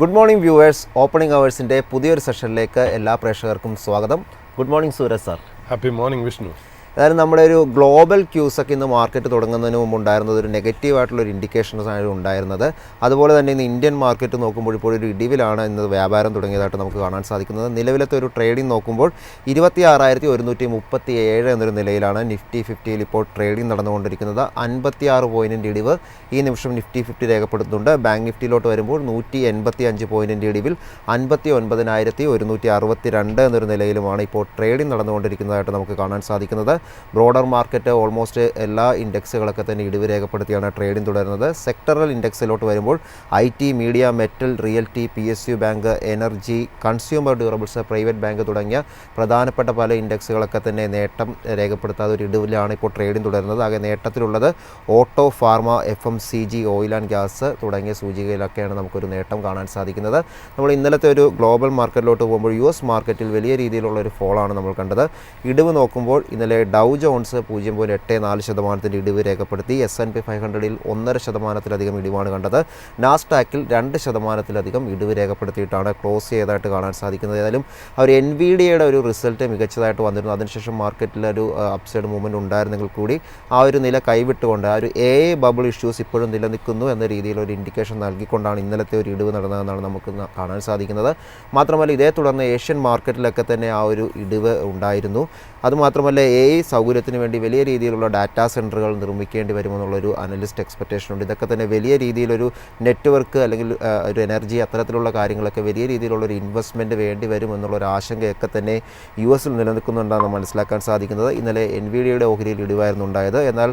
Good morning viewers, opening അവേഴ്സിൻ്റെ പുതിയൊരു സെഷനിലേക്ക് എല്ലാ പ്രേക്ഷകർക്കും സ്വാഗതം. Good morning Suraj sir. Happy morning Vishnu. അതായത് നമ്മുടെ ഒരു ഗ്ലോബൽ ക്യൂസൊക്കെ ഇന്ന് മാർക്കറ്റ് തുടങ്ങുന്നതിന് മുമ്പ് ഉണ്ടായിരുന്നത് ഒരു നെഗറ്റീവായിട്ടുള്ളൊരു ഇൻഡിക്കേഷൻസാണ് ഉണ്ടായിരുന്നത്. അതുപോലെ തന്നെ ഇന്ന് ഇന്ത്യൻ മാർക്കറ്റ് നോക്കുമ്പോൾ ഇപ്പോൾ ഒരു ഇടിവിലാണ് ഇന്ന് വ്യാപാരം തുടങ്ങിയതായിട്ട് നമുക്ക് കാണാൻ സാധിക്കുന്നത്. നിലവിലത്തെ ഒരു ട്രേഡിംഗ് നോക്കുമ്പോൾ 26,137 എന്നൊരു നിലയിലാണ് നിഫ്റ്റി 50യിൽ ഇപ്പോൾ ട്രേഡിംഗ് നടന്നുകൊണ്ടിരിക്കുന്നത്. 56 പോയിൻറ്റിൻ്റെ ഇടിവ് ഈ നിമിഷം നിഫ്റ്റി 50 രേഖപ്പെടുത്തുന്നുണ്ട്. ബാങ്ക് നിഫ്റ്റിയിലോട്ട് വരുമ്പോൾ 185 പോയിൻറ്റിൻ്റെ ഇടിവിൽ 59,162 എന്നൊരു നിലയിലുമാണ് ഇപ്പോൾ ട്രേഡിംഗ് നടന്നുകൊണ്ടിരിക്കുന്നതായിട്ട് നമുക്ക് കാണാൻ സാധിക്കുന്നത്. ബ്രോഡർ മാർക്കറ്റ് ഓൾമോസ്റ്റ് എല്ലാ ഇൻഡെക്സുകളൊക്കെ തന്നെ ഇടിവ് രേഖപ്പെടുത്തിയാണ് ട്രേഡിംഗ് തുടരുന്നത്. സെക്ടറൽ ഇൻഡെക്സിലോട്ട് വരുമ്പോൾ IT, media, metal, realty, PSU bank, energy, consumer durables, private bank തുടങ്ങിയ പ്രധാനപ്പെട്ട പല ഇൻഡെക്സുകളൊക്കെ തന്നെ നേട്ടം രേഖപ്പെടുത്താതെ ഒരു ഇടിവിലാണ് ഇപ്പോൾ ട്രേഡിംഗ് തുടരുന്നത്. ആകെ നേട്ടത്തിലുള്ളത് auto, pharma, FMCG, oil and gas തുടങ്ങിയ സൂചികയിലൊക്കെയാണ് നമുക്കൊരു നേട്ടം കാണാൻ സാധിക്കുന്നത്. നമ്മൾ ഇന്നലത്തെ ഒരു ഗ്ലോബൽ മാർക്കറ്റിലോട്ട് പോകുമ്പോൾ US മാർക്കറ്റിൽ വലിയ രീതിയിലുള്ള ഒരു ഫോളാണ് നമ്മൾ കണ്ടത്. ഇടിവ് നോക്കുമ്പോൾ ഇന്നലെ ഡൗ ജോൺസ് 0.84% ഇടിവ് രേഖപ്പെടുത്തി. S&P 500ൽ 1.5% ഇടിവാണ് കണ്ടത്. നാസ്ഡാക്കിൽ 2% ഇടിവ് രേഖപ്പെടുത്തിയിട്ടാണ് ക്ലോസ് ചെയ്തതായിട്ട് കാണാൻ സാധിക്കുന്നത്. ഏതായാലും ഒരു NVIDIAയുടെ ഒരു റിസൾട്ട് മികച്ചതായിട്ട് വന്നിരുന്നു. അതിനുശേഷം മാർക്കറ്റിലൊരു അപ്സൈഡ് മൂവ്മെൻറ്റ് ഉണ്ടായിരുന്നെങ്കിൽ കൂടി ആ ഒരു നില കൈവിട്ടുകൊണ്ട് ആ ഒരു AI ബബിൾ ഇഷ്യൂസ് ഇപ്പോഴും നിലനിൽക്കുന്നു എന്ന രീതിയിലൊരു ഇൻഡിക്കേഷൻ നൽകിക്കൊണ്ടാണ് ഇന്നലത്തെ ഒരു ഇടിവ് നടന്നതെന്നാണ് നമുക്ക് കാണാൻ സാധിക്കുന്നത്. മാത്രമല്ല ഇതേ തുടർന്ന് ഏഷ്യൻ മാർക്കറ്റിലൊക്കെ തന്നെ ആ ഒരു ഇടിവ് ഉണ്ടായിരുന്നു. അതുമാത്രമല്ല AI സൗകര്യത്തിന് വേണ്ടി വലിയ രീതിയിലുള്ള ഡാറ്റാ സെൻറ്ററുകൾ നിർമ്മിക്കേണ്ടി വരുമെന്നുള്ളൊരു അനലിസ്റ്റ് എക്സ്പെക്റ്റേഷൻ ഉണ്ട്. ഇതൊക്കെ തന്നെ വലിയ രീതിയിലൊരു നെറ്റ്വർക്ക് അല്ലെങ്കിൽ ഒരു എനർജി അത്തരത്തിലുള്ള കാര്യങ്ങളൊക്കെ വലിയ രീതിയിലുള്ളൊരു ഇൻവെസ്റ്റ്മെൻറ്റ് വേണ്ടി വരുമെന്നുള്ളൊരു ആശങ്കയൊക്കെ തന്നെ US-ൽ നിലനിൽക്കുന്നുണ്ടെന്ന് മനസ്സിലാക്കാൻ സാധിക്കുന്നത്. ഇന്നലെ NVIDIAയുടെ ഓഹരിയിൽ ഇടിവായിരുന്നു ഉണ്ടായത്. എന്നാൽ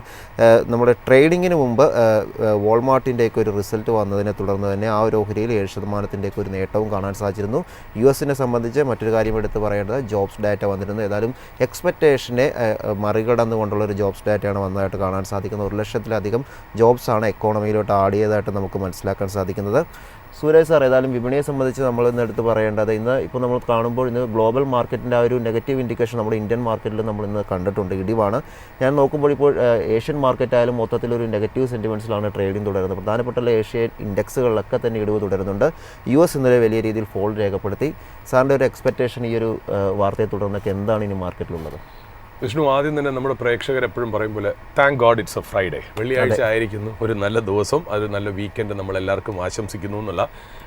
നമ്മുടെ ട്രേഡിങ്ങിന് മുമ്പ് വോൾമാർട്ടിൻ്റെയൊക്കെ ഒരു റിസൾട്ട് വന്നതിനെ തുടർന്ന് തന്നെ ആ ഒരു ഓഹരിയിൽ 7% ഒരു നേട്ടവും കാണാൻ സാധിച്ചിരുന്നു. US-നെ സംബന്ധിച്ച് മറ്റൊരു കാര്യം എടുത്ത് പറയേണ്ടത് ജോബ്സ് ഡാറ്റ വന്നിരുന്നു. ഏതായാലും എക്സ്പെക്റ്റേഷനെ മറികടന്നുകൊണ്ടുള്ളൊരു ജോബ്സ് ഡാറ്റയാണ് വന്നതായിട്ട് കാണാൻ സാധിക്കുന്നത്. 1,00,000-ലധികം ജോബ്സാണ് എക്കോണമിയിലോട്ട് ആഡ് ചെയ്തതായിട്ട് നമുക്ക് മനസ്സിലാക്കാൻ സാധിക്കുന്നത്. സൂരജ് സാർ, ഏതായാലും വിപണിയെ സംബന്ധിച്ച് നമ്മൾ ഇന്ന് എടുത്ത് പറയേണ്ടത് ഇപ്പോൾ നമ്മൾ കാണുമ്പോൾ ഇന്ന് ഗ്ലോബൽ മാർക്കറ്റിൻ്റെ ആ ഒരു നെഗറ്റീവ് ഇൻഡിക്കേഷൻ നമ്മുടെ ഇന്ത്യൻ മാർക്കറ്റിൽ നമ്മൾ ഇന്ന് കണ്ടിട്ടുണ്ട്, ഇടിവാണ്. ഞാൻ നോക്കുമ്പോൾ ഇപ്പോൾ ഏഷ്യൻ മാർക്കറ്റായാലും മൊത്തത്തിലൊരു നെഗറ്റീവ് സെൻറ്റിമെൻറ്റ്സിലാണ് ട്രേഡിംഗ് തുടരുന്നത്. പ്രധാനപ്പെട്ട ഏഷ്യൻ ഇൻഡെക്സുകളിലൊക്കെ തന്നെ ഇടിവ് തുടരുന്നുണ്ട്. US ഇന്നലെ വലിയ രീതിയിൽ ഫോൾ രേഖപ്പെടുത്തി. സാറിൻ്റെ ഒരു എക്സ്പെക്റ്റേഷൻ ഈ ഒരു വാർത്തയെ തുടർന്നൊക്കെ എന്താണ് ഇനി മാർക്കറ്റിലുള്ളത്? വിഷ്ണു, ആദ്യം തന്നെ നമ്മുടെ പ്രേക്ഷകർ എപ്പോഴും പറയും പോലെ thank God it's A Friday. വെള്ളിയാഴ്ച ആയിരിക്കുന്നു, ഒരു നല്ല ദിവസം, അത് നല്ല വീക്കെൻഡ് നമ്മളെല്ലാവർക്കും ആശംസിക്കുന്നു എന്നുള്ള.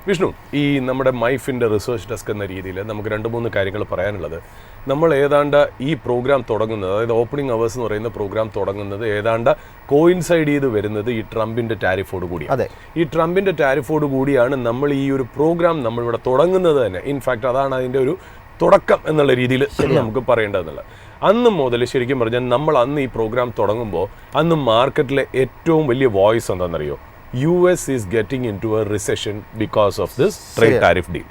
വിഷ്ണു, ഈ നമ്മുടെ മൈഫിൻ്റെ റിസർച്ച് ഡെസ്ക് എന്ന രീതിയിൽ നമുക്ക് 2-3 കാര്യങ്ങൾ പറയാനുള്ളത്. നമ്മൾ ഏതാണ്ട് ഈ പ്രോഗ്രാം തുടങ്ങുന്നത്, അതായത് ഓപ്പണിംഗ് അവേഴ്സ് എന്ന് പറയുന്ന പ്രോഗ്രാം തുടങ്ങുന്നത് ഏതാണ്ട് കോയിൻസൈഡ് ചെയ്ത് വരുന്നത് ഈ ട്രംപിൻ്റെ ടാരിഫോട് കൂടിയാണ്. ഈ ട്രംപിൻ്റെ ടാരിഫോട് കൂടിയാണ് നമ്മൾ ഈ ഒരു പ്രോഗ്രാം നമ്മളിവിടെ തുടങ്ങുന്നത് തന്നെ. ഇൻഫാക്റ്റ് അതാണ് അതിൻ്റെ ഒരു തുടക്കം എന്നുള്ള രീതിയിൽ നമുക്ക് പറയേണ്ടതെന്നുള്ളത്. അന്ന് മുതൽ ശരിക്കും പറഞ്ഞാൽ നമ്മൾ അന്ന് ഈ പ്രോഗ്രാം തുടങ്ങുമ്പോൾ അന്ന് മാർക്കറ്റിലെ ഏറ്റവും വലിയ വോയിസ് എന്താണെന്നറിയോ? US is getting into a recession because of this trade tariff deal.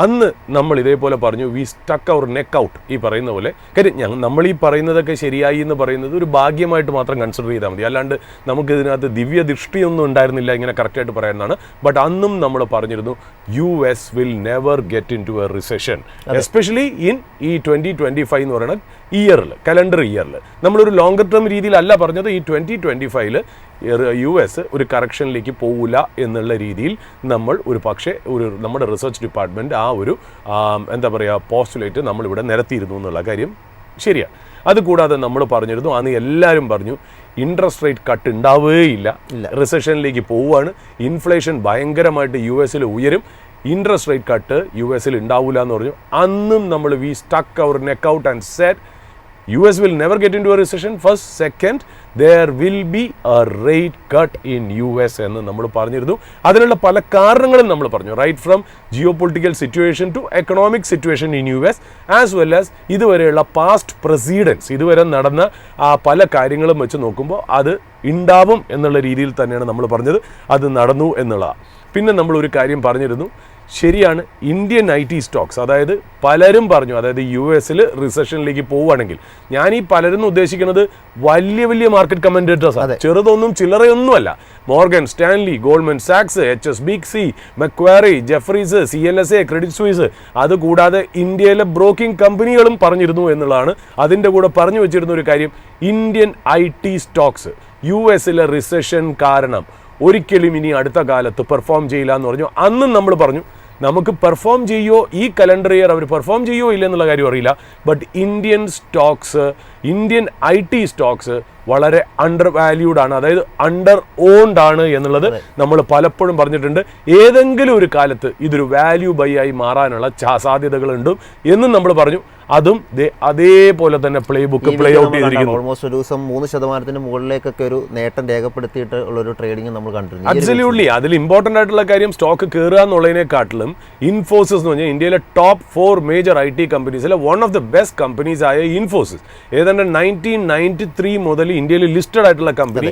അന്ന് നമ്മൾ ഇതേപോലെ പറഞ്ഞു we stuck our neck out. ഈ പറയുന്ന പോലെ കാര്യം നമ്മൾ ഈ പറയുന്നതൊക്കെ ശരിയായി എന്ന് പറയുന്നത് ഒരു ഭാഗ്യമായിട്ട് മാത്രം കൺസിഡർ ചെയ്താൽ മതി. അല്ലാണ്ട് നമുക്കിതിനകത്ത് ദിവ്യ ദൃഷ്ടിയൊന്നും ഉണ്ടായിരുന്നില്ല ഇങ്ങനെ കറക്റ്റായിട്ട് പറയാനാണ്. ബട്ട് അന്നും നമ്മൾ പറഞ്ഞിരുന്നു US will never get into a recession, especially in ഈ 2025 എന്ന് പറയുന്ന ഇയറിൽ, കലണ്ടർ ഇയറിൽ. നമ്മളൊരു ലോങ്ങർ ടേം രീതിയിലല്ല പറഞ്ഞത്. ഈ 2025 US ഒരു കറക്ഷനിലേക്ക് പോകില്ല എന്നുള്ള രീതിയിൽ നമ്മൾ ഒരു പക്ഷേ നമ്മുടെ റിസർച്ച് ഡിപ്പാർട്ട്മെൻറ്റ് ആ ഒരു എന്താ പറയുക പോസ്റ്റുലേറ്റ് നമ്മളിവിടെ നിരത്തിയിരുന്നു എന്നുള്ള കാര്യം ശരിയാണ്. അതുകൂടാതെ നമ്മൾ പറഞ്ഞിരുന്നു, അന്ന് എല്ലാവരും പറഞ്ഞു ഇൻട്രസ്റ്റ് റേറ്റ് കട്ട് ഉണ്ടാവുകയില്ല, റിസെഷനിലേക്ക് പോവുകയാണ്, ഇൻഫ്ലേഷൻ ഭയങ്കരമായിട്ട് US-ൽ ഉയരും, ഇൻട്രസ്റ്റ് റേറ്റ് കട്ട് US-ൽ ഉണ്ടാവില്ല എന്ന് പറഞ്ഞു. അന്നും നമ്മൾ we stuck our neck out and said US will never get into a recession. First, second, there will be a rate cut in US എന്ന് നമ്മൾ പറഞ്ഞിരുന്നു. അതിനുള്ള പല കാരണങ്ങളും നമ്മൾ പറഞ്ഞു. Right from geopolitical situation to economic situation in US as well as ഇതുവരെയുള്ള past precedents, ഇതുവരെ നടന്ന ആ പല കാര്യങ്ങളും വെച്ച് നോക്കുമ്പോൾ അത് ഉണ്ടാവും എന്നുള്ള രീതിയിൽ തന്നെയാണ് നമ്മൾ പറഞ്ഞത്. അത് നടന്നു എന്നുള്ളതാണ്. പിന്നെ നമ്മൾ ഒരു കാര്യം പറഞ്ഞിരുന്നു, ശരിയാണ്, ഇന്ത്യൻ IT സ്റ്റോക്സ്, അതായത് പലരും പറഞ്ഞു, അതായത് US-ൽ റിസെഷനിലേക്ക് പോവുകയാണെങ്കിൽ, ഞാൻ ഈ പലരും ഉദ്ദേശിക്കുന്നത് വലിയ വലിയ മാർക്കറ്റ് കമന്റേറ്റേഴ്സാണ്, ചെറുതൊന്നും ചില്ലറയൊന്നുമല്ല. മോർഗൻ സ്റ്റാൻലി, ഗോൾഡ്മാൻ സാക്സ്, HSBC, Macquarie, Jefferies, CLSA, Credit Suisse, അതുകൂടാതെ ഇന്ത്യയിലെ ബ്രോക്കിംഗ് കമ്പനികളും പറഞ്ഞിരുന്നു എന്നുള്ളതാണ്. അതിൻ്റെ കൂടെ പറഞ്ഞു വെച്ചിരുന്ന ഒരു കാര്യം, ഇന്ത്യൻ IT സ്റ്റോക്സ് US-ലെ റിസെഷൻ കാരണം ഒരിക്കലും ഇനി അടുത്ത കാലത്ത് പെർഫോം ചെയ്യില്ല എന്ന് പറഞ്ഞു. അന്നും നമ്മൾ പറഞ്ഞു നമുക്ക് പെർഫോം ചെയ്യോ ഈ കലണ്ടർ ഇയർ അവർ പെർഫോം ചെയ്യോ ഇല്ലെന്നുള്ള കാര്യം അറിയില്ല. But Indian stocks, Indian IT stocks വളരെ അണ്ടർ വാല്യൂഡ് ആണ്, അതായത് അണ്ടർ ഓൺഡ് ആണ് എന്നുള്ളത് നമ്മൾ പലപ്പോഴും പറഞ്ഞിട്ടുണ്ട്. ഏതെങ്കിലും ഒരു കാലത്ത് ഇതൊരു വാല്യൂ ബൈ ആയി മാറാനുള്ള സാധ്യതകളുണ്ട് എന്നും നമ്മൾ പറഞ്ഞു. അതും അതേപോലെ തന്നെ പ്ലേ ബുക്ക് പ്ലേ ഔട്ട് ചെയ്തിരിക്കുന്നു. ഓൾമോസ്റ്റ് ഒരു ദിവസം 3% മുകളിലേക്കൊക്കെ ഒരു നേട്ടം രേഖപ്പെടുത്തിയിട്ട് ഉള്ളൊരു ട്രേഡിംഗ് നമ്മൾ കണ്ടിരുന്നു. അബ്സല്യൂട്ട്ലി. അതിൽ ഇമ്പോർട്ടൻ്റ് ആയിട്ടുള്ള കാര്യം സ്റ്റോക്ക് കയറുക എന്നുള്ളതിനെക്കാട്ടിലും ഇൻഫോസിസ് എന്ന് പറഞ്ഞാൽ ഇന്ത്യയിലെ ടോപ്പ് 4 മേജർ IT കമ്പനീസിലെ one of the best companies ആയ ഇൻഫോസിസ് ഏതാണ്ട് 1993 മുതൽ ഇന്ത്യയിൽ ലിസ്റ്റഡ് ആയിട്ടുള്ള കമ്പനി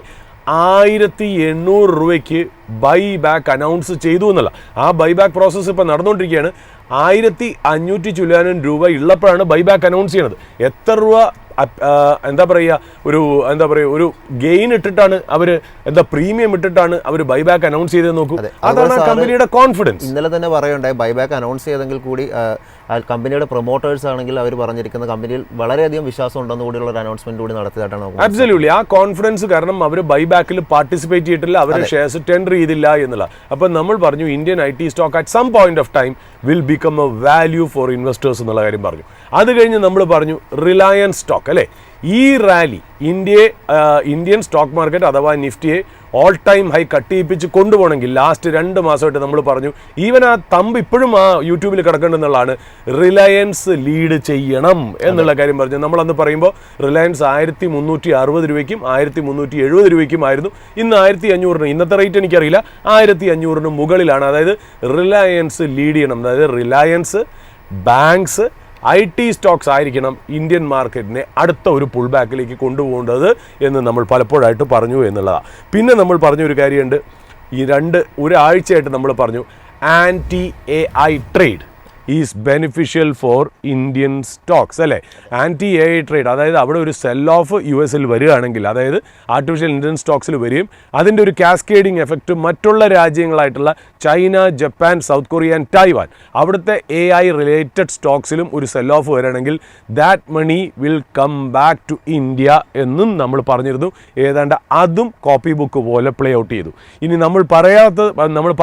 1800 രൂപയ്ക്ക് ബൈ ബാക്ക് അനൗൺസ് ചെയ്തു എന്നുള്ള ആ ബൈ ബാക്ക് പ്രോസസ്സ് ഇപ്പോൾ നടന്നുകൊണ്ടിരിക്കുകയാണ്. 1500 ചില്ലാനം രൂപ ഉള്ളപ്പോഴാണ് ബൈ ബാക്ക് അനൗൺസ് ചെയ്യണത്. എത്ര രൂപ ഒരു ഗെയിൻ ഇട്ടിട്ടാണ് അവർ പ്രീമിയം ഇട്ടിട്ടാണ് അവർ ബൈബാക്ക് അനൗൺസ് ചെയ്തത് നോക്കൂ. അതാണ് കമ്പനിയുടെ കോൺഫിഡൻസ്. ഇന്നലെ തന്നെ പറയുണ്ടായി ബൈബാക്ക് അനൗൺസ് ചെയ്തെങ്കിൽ കൂടി കമ്പനിയുടെ പ്രൊമോട്ടേഴ്സ് ആണെങ്കിൽ അവർ പറഞ്ഞിരിക്കുന്ന കമ്പനിയിൽ വളരെയധികം വിശ്വാസം ഉണ്ടെന്ന് കൂടിയുള്ള ഒരു അനൗൺസ്മെന്റ് കൂടി നടത്തിയതായിട്ടാണ്. അബ്സല്യൂട്ട്ലി. ആ കോൺഫിഡൻസ് കാരണം അവർ ബൈബാക്കിൽ പാർട്ടിസിപ്പേറ്റ് ചെയ്തിട്ടില്ല, അവർ ഷെയർസ് ടെൻഡർ ചെയ്തില്ല എന്നുള്ള. അപ്പം നമ്മൾ പറഞ്ഞു Indian IT stock at some point of time will become a value for investors എന്നുള്ള കാര്യം പറഞ്ഞു. അത് കഴിഞ്ഞ് നമ്മൾ പറഞ്ഞു റിലയൻസ് സ്റ്റോക്ക് അല്ലേ, ഈ റാലി ഇന്ത്യൻ സ്റ്റോക്ക് മാർക്കറ്റ് അഥവാ നിഫ്റ്റിയെ ഓൾ ടൈം ഹൈ കട്ടിയിപ്പിച്ച് കൊണ്ടുപോകണമെങ്കിൽ ലാസ്റ്റ് 2 മാസമായിട്ട് നമ്മൾ പറഞ്ഞു, ഈവൻ ആ തമ്പ് ഇപ്പോഴും ആ യൂട്യൂബിൽ കിടക്കേണ്ടെന്നുള്ളതാണ്, റിലയൻസ് ലീഡ് ചെയ്യണം എന്നുള്ള കാര്യം പറഞ്ഞു. നമ്മളന്ന് പറയുമ്പോൾ റിലയൻസ് 1360 രൂപയ്ക്കും 1370 രൂപയ്ക്കും ആയിരുന്നു. ഇന്ന് 1500, ഇന്നത്തെ റേറ്റ് എനിക്കറിയില്ല, 1500 മുകളിലാണ്. അതായത് റിലയൻസ് ലീഡ് ചെയ്യണം, അതായത് റിലയൻസ്, ബാങ്ക്സ്, IT സ്റ്റോക്സ് ആയിരിക്കണം ഇന്ത്യൻ മാർക്കറ്റിനെ അടുത്ത ഒരു പുൾ ബാക്കിലേക്ക് കൊണ്ടുപോകേണ്ടത് എന്ന് നമ്മൾ പലപ്പോഴായിട്ട് പറഞ്ഞു എന്നുള്ളതാണ്. പിന്നെ നമ്മൾ പറഞ്ഞൊരു കാര്യമുണ്ട്, ഒരാഴ്ചയായിട്ട് നമ്മൾ പറഞ്ഞു anti-AI trade is beneficial for Indian stocks അല്ലേ. anti-AI ട്രേഡ്, അതായത് അവിടെ ഒരു സെൽ ഓഫ് US വരികയാണെങ്കിൽ, അതായത് ആർട്ടിഫിഷ്യൽ ഇന്ത്യൻ സ്റ്റോക്സിൽ വരികയും അതിൻ്റെ ഒരു കാസ്കേഡിങ് എഫക്റ്റ് മറ്റുള്ള രാജ്യങ്ങളായിട്ടുള്ള China, Japan, South Korea and Taiwan അവിടുത്തെ AI റിലേറ്റഡ് സ്റ്റോക്സിലും ഒരു സെൽ ഓഫ് വരികയാണെങ്കിൽ that money will come back to India എന്നും നമ്മൾ പറഞ്ഞിരുന്നു. ഏതാണ്ട് അതും കോപ്പി ബുക്ക് പോലെ പ്ലേ ഔട്ട് ചെയ്തു. ഇനി നമ്മൾ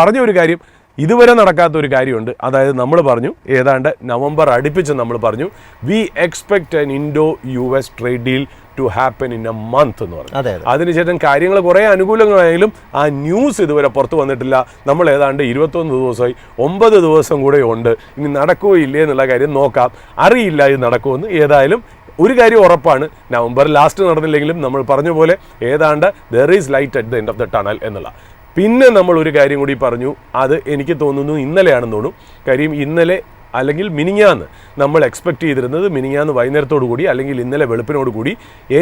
പറഞ്ഞ ഒരു കാര്യം, ഇതുവരെ നടക്കാത്ത ഒരു കാര്യമുണ്ട്. അതായത് നമ്മൾ പറഞ്ഞു ഏതാണ്ട് നവംബർ അടുപ്പിച്ച് നമ്മൾ പറഞ്ഞു we expect an Indo-US trade deal to happen in a month എന്ന് പറഞ്ഞു. അതിനുശേഷം കാര്യങ്ങൾ കുറേ അനുകൂലങ്ങളായാലും ആ ന്യൂസ് ഇതുവരെ പുറത്തു വന്നിട്ടില്ല. നമ്മൾ ഏതാണ്ട് 21 ദിവസമായി, 9 ദിവസം കൂടെ ഉണ്ട്. ഇനി നടക്കുമോ ഇല്ലേ എന്നുള്ള കാര്യം നോക്കാം, അറിയില്ല ഇത് നടക്കുമെന്ന്. ഏതായാലും ഒരു കാര്യം ഉറപ്പാണ്, നവംബർ ലാസ്റ്റ് നടന്നില്ലെങ്കിലും നമ്മൾ പറഞ്ഞ പോലെ ഏതാണ്ട് there is light at the end of the tunnel എന്നുള്ള. പിന്നെ നമ്മൾ ഒരു കാര്യം കൂടി പറഞ്ഞു, അത് എനിക്ക് തോന്നുന്നു ഇന്നലെയാണെന്ന് തോന്നുന്നു. കാര്യം ഇന്നലെ അല്ലെങ്കിൽ മിനിങ്ങാന്ന് നമ്മൾ എക്സ്പെക്ട് ചെയ്തിരുന്നത് മിനിങ്ങാന്ന് വൈകുന്നേരത്തോടു കൂടി അല്ലെങ്കിൽ ഇന്നലെ വെളുപ്പിനോട് കൂടി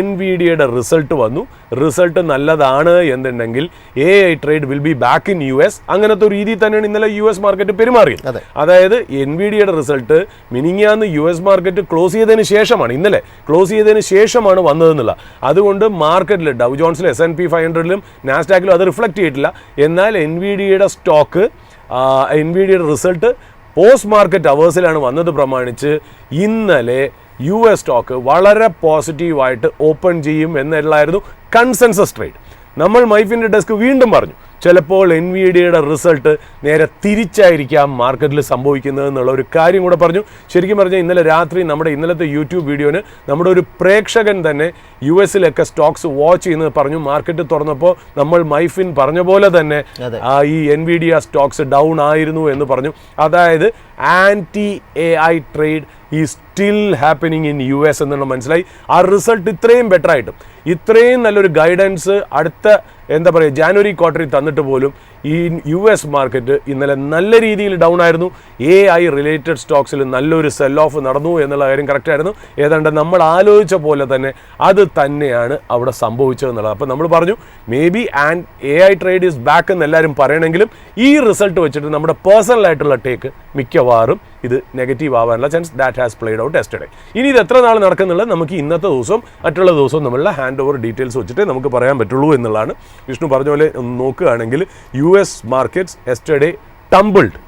NVIDIAയുടെ റിസൾട്ട് വന്നു. റിസൾട്ട് നല്ലതാണ് എന്നുണ്ടെങ്കിൽ AI trade will be back in US. അങ്ങനത്തെ ഒരു രീതിയിൽ തന്നെയാണ് ഇന്നലെ US മാർക്കറ്റ് പെരുമാറിയത്. അതായത് NVIDIAയുടെ റിസൾട്ട് മിനിങ്ങാന്ന് US മാർക്കറ്റ് ക്ലോസ് ചെയ്തതിന് ശേഷമാണ്, ഇന്നലെ ക്ലോസ് ചെയ്തതിന് ശേഷമാണ് വന്നതെന്നുള്ള. അതുകൊണ്ട് മാർക്കറ്റിൽ ഡൗ ജോൺസിലും S&P 500ലും നാസ്ഡാക്കിലും അത് റിഫ്ലക്റ്റ് ചെയ്തിട്ടില്ല. എന്നാൽ NVIDIAയുടെ സ്റ്റോക്ക്, NVIDIAയുടെ റിസൾട്ട് പോസ്റ്റ് മാർക്കറ്റ് അവേഴ്സിലാണ് വന്നത് പ്രമാണിച്ച് ഇന്നലെ US സ്റ്റോക്ക് വളരെ പോസിറ്റീവായിട്ട് ഓപ്പൺ ചെയ്യും എന്നുള്ളതായിരുന്നു കൺസെൻസസ് ട്രേഡ്. നമ്മൾ മൈഫിൻ്റെ ഡെസ്ക് വീണ്ടും പറഞ്ഞു ചിലപ്പോൾ NVIDIAയുടെ റിസൾട്ട് നേരെ തിരിച്ചായിരിക്കാം മാർക്കറ്റിൽ സംഭവിക്കുന്നത് എന്നുള്ള ഒരു കാര്യം കൂടെ പറഞ്ഞു. ശരിക്കും പറഞ്ഞാൽ ഇന്നലെ രാത്രി നമ്മുടെ ഇന്നലത്തെ യൂട്യൂബ് വീഡിയോന് നമ്മുടെ ഒരു പ്രേക്ഷകൻ തന്നെ US സ്റ്റോക്സ് വാച്ച് ചെയ്യുന്നത് പറഞ്ഞു. മാർക്കറ്റ് തുറന്നപ്പോൾ നമ്മൾ മൈഫിൻ പറഞ്ഞ പോലെ തന്നെ ഈ NVIDIA സ്റ്റോക്സ് ഡൗൺ ആയിരുന്നു എന്ന് പറഞ്ഞു. അതായത് anti-AI ട്രേഡ് ഈ സ്റ്റിൽ ഹാപ്പനിങ് ഇൻ US എന്നുള്ള മനസ്സിലായി. ആ റിസൾട്ട് ഇത്രയും ബെറ്റർ ആയിട്ടും ഇത്രയും നല്ലൊരു ഗൈഡൻസ് അടുത്ത ജാനുവരി ക്വാർട്ടറിൽ തന്നിട്ട് പോലും ഈ US മാർക്കറ്റ് ഇന്നലെ നല്ല രീതിയിൽ ഡൗൺ ആയിരുന്നു. AI റിലേറ്റഡ് സ്റ്റോക്സിൽ നല്ലൊരു സെൽ ഓഫ് നടന്നു എന്നുള്ള കാര്യം കറക്റ്റ് ആയിരുന്നു. ഏതാണ്ട് നമ്മൾ ആലോചിച്ച പോലെ തന്നെ അത് തന്നെയാണ് അവിടെ സംഭവിച്ചതെന്നുള്ളത്. അപ്പോൾ നമ്മൾ പറഞ്ഞു may be AI trade is back എന്ന് എല്ലാവരും പറയണമെങ്കിലും ഈ റിസൾട്ട് വെച്ചിട്ട് നമ്മുടെ പേഴ്സണൽ ആയിട്ടുള്ള ടേക്ക് മിക്കവാറും ഇത് നെഗറ്റീവ് ആവാനുള്ള chance that has played out yesterday. ഇനി ഇത് എത്ര നാൾ നടക്കുന്നുള്ളത് നമുക്ക് ഇന്നത്തെ ദിവസവും മറ്റുള്ള ദിവസവും നമ്മളുടെ ഹാൻഡ് ഓവർ ഡീറ്റെയിൽസ് വെച്ചിട്ട് നമുക്ക് പറയാൻ പറ്റുള്ളൂ എന്നുള്ളതാണ്. വിഷ്ണു പറഞ്ഞ പോലെ നോക്കുകയാണെങ്കിൽ US markets yesterday ടംബിൾഡ്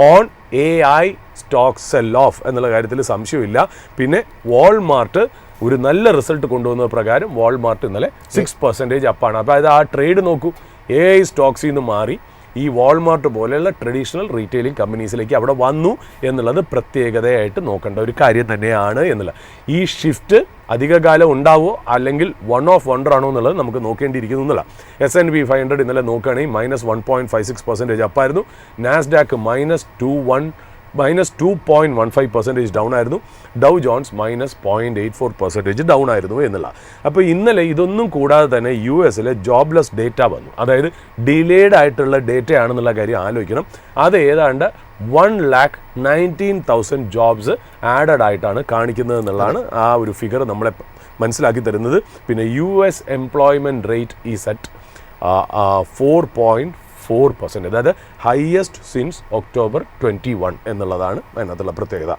on AI stock cell of എന്നുള്ള കാര്യത്തിൽ സംശയമില്ല. പിന്നെ വാൾമാർട്ട് ഒരു നല്ല റിസൾട്ട് കൊണ്ടുവന്ന പ്രകാരം വാൾമാർട്ട് ഇന്നലെ 6% അപ്പാണ്. അപ്പോൾ അതായത് ആ ട്രേഡ് നോക്കൂ, AI സ്റ്റോക്സിൽ നിന്ന് മാറി ഈ വാൾമാർട്ട് പോലെയുള്ള ട്രഡീഷണൽ റീറ്റെയിലിംഗ് കമ്പനീസിലേക്ക് അവിടെ വന്നു എന്നുള്ളത് പ്രത്യേകതയായിട്ട് നോക്കേണ്ട ഒരു കാര്യം തന്നെയാണ് എന്നുള്ള. ഈ ഷിഫ്റ്റ് അധികകാലം ഉണ്ടാവുമോ അല്ലെങ്കിൽ വൺ ഓഫ് വണ്ടർ ആണോ എന്നുള്ളത് നമുക്ക് നോക്കേണ്ടിയിരിക്കുന്നു എന്നുള്ള. S&P 500 ഇന്നലെ നോക്കുകയാണെങ്കിൽ -1.56% അപ്പായിരുന്നു. നാസ്ഡാക്ക് -2.15% ഡൗൺ ആയിരുന്നു. ഡൗ ജോൺസ് -0.84% ഡൗൺ ആയിരുന്നു എന്നുള്ള. അപ്പോൾ ഇന്നലെ ഇതൊന്നും കൂടാതെ തന്നെ US ജോബ്ലെസ് ഡേറ്റ വന്നു. അതായത് ഡിലേഡ് ആയിട്ടുള്ള ഡേറ്റ ആണെന്നുള്ള കാര്യം ആലോചിക്കണം. അത് ഏതാണ്ട് 1,19,000 ജോബ്സ് ആഡഡ് ആയിട്ടാണ് കാണിക്കുന്നത് എന്നുള്ളതാണ് ആ ഒരു ഫിഗർ നമ്മളെ മനസ്സിലാക്കി തരുന്നത്. പിന്നെ US employment rate is at 4.4%, അതായത് ഹയസ്റ്റ് സിൻസ് October 21 എന്നുള്ളതാണ് അതിനകത്തുള്ള പ്രത്യേകത.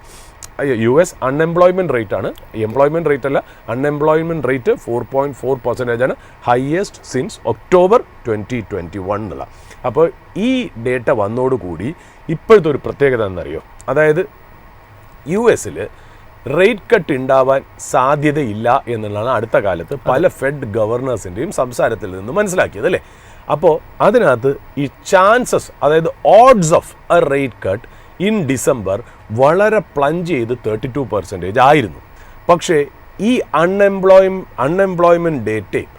US അൺഎംപ്ലോയ്മെൻറ്റ് റേറ്റ് ആണ്, എംപ്ലോയ്മെൻറ്റ് റേറ്റ് അല്ല, അൺഎംപ്ലോയ്മെൻറ്റ് റേറ്റ് 4.4% ആണ്, ഹയസ്റ്റ് സിൻസ് October 2021 എന്നുള്ള. അപ്പോൾ ഈ ഡേറ്റ വന്നോടുകൂടി ഇപ്പോഴത്തെ ഒരു പ്രത്യേകത എന്നറിയോ, അതായത് US റേറ്റ് കട്ട് ഉണ്ടാവാൻ സാധ്യതയില്ല എന്നുള്ളതാണ് അടുത്ത കാലത്ത് പല ഫെഡ് ഗവർണേഴ്സിൻ്റെയും സംസാരത്തിൽ നിന്ന് മനസ്സിലാക്കിയത് അല്ലേ. അപ്പോൾ അതിനകത്ത് ഈ ചാൻസസ്, അതായത് odds of a rate cut in December വളരെ പ്ലഞ്ച് ചെയ്ത് 32% ആയിരുന്നു. പക്ഷേ ഈ അൺഎംപ്ലോയ്മെൻറ്റ് ഡേറ്റയും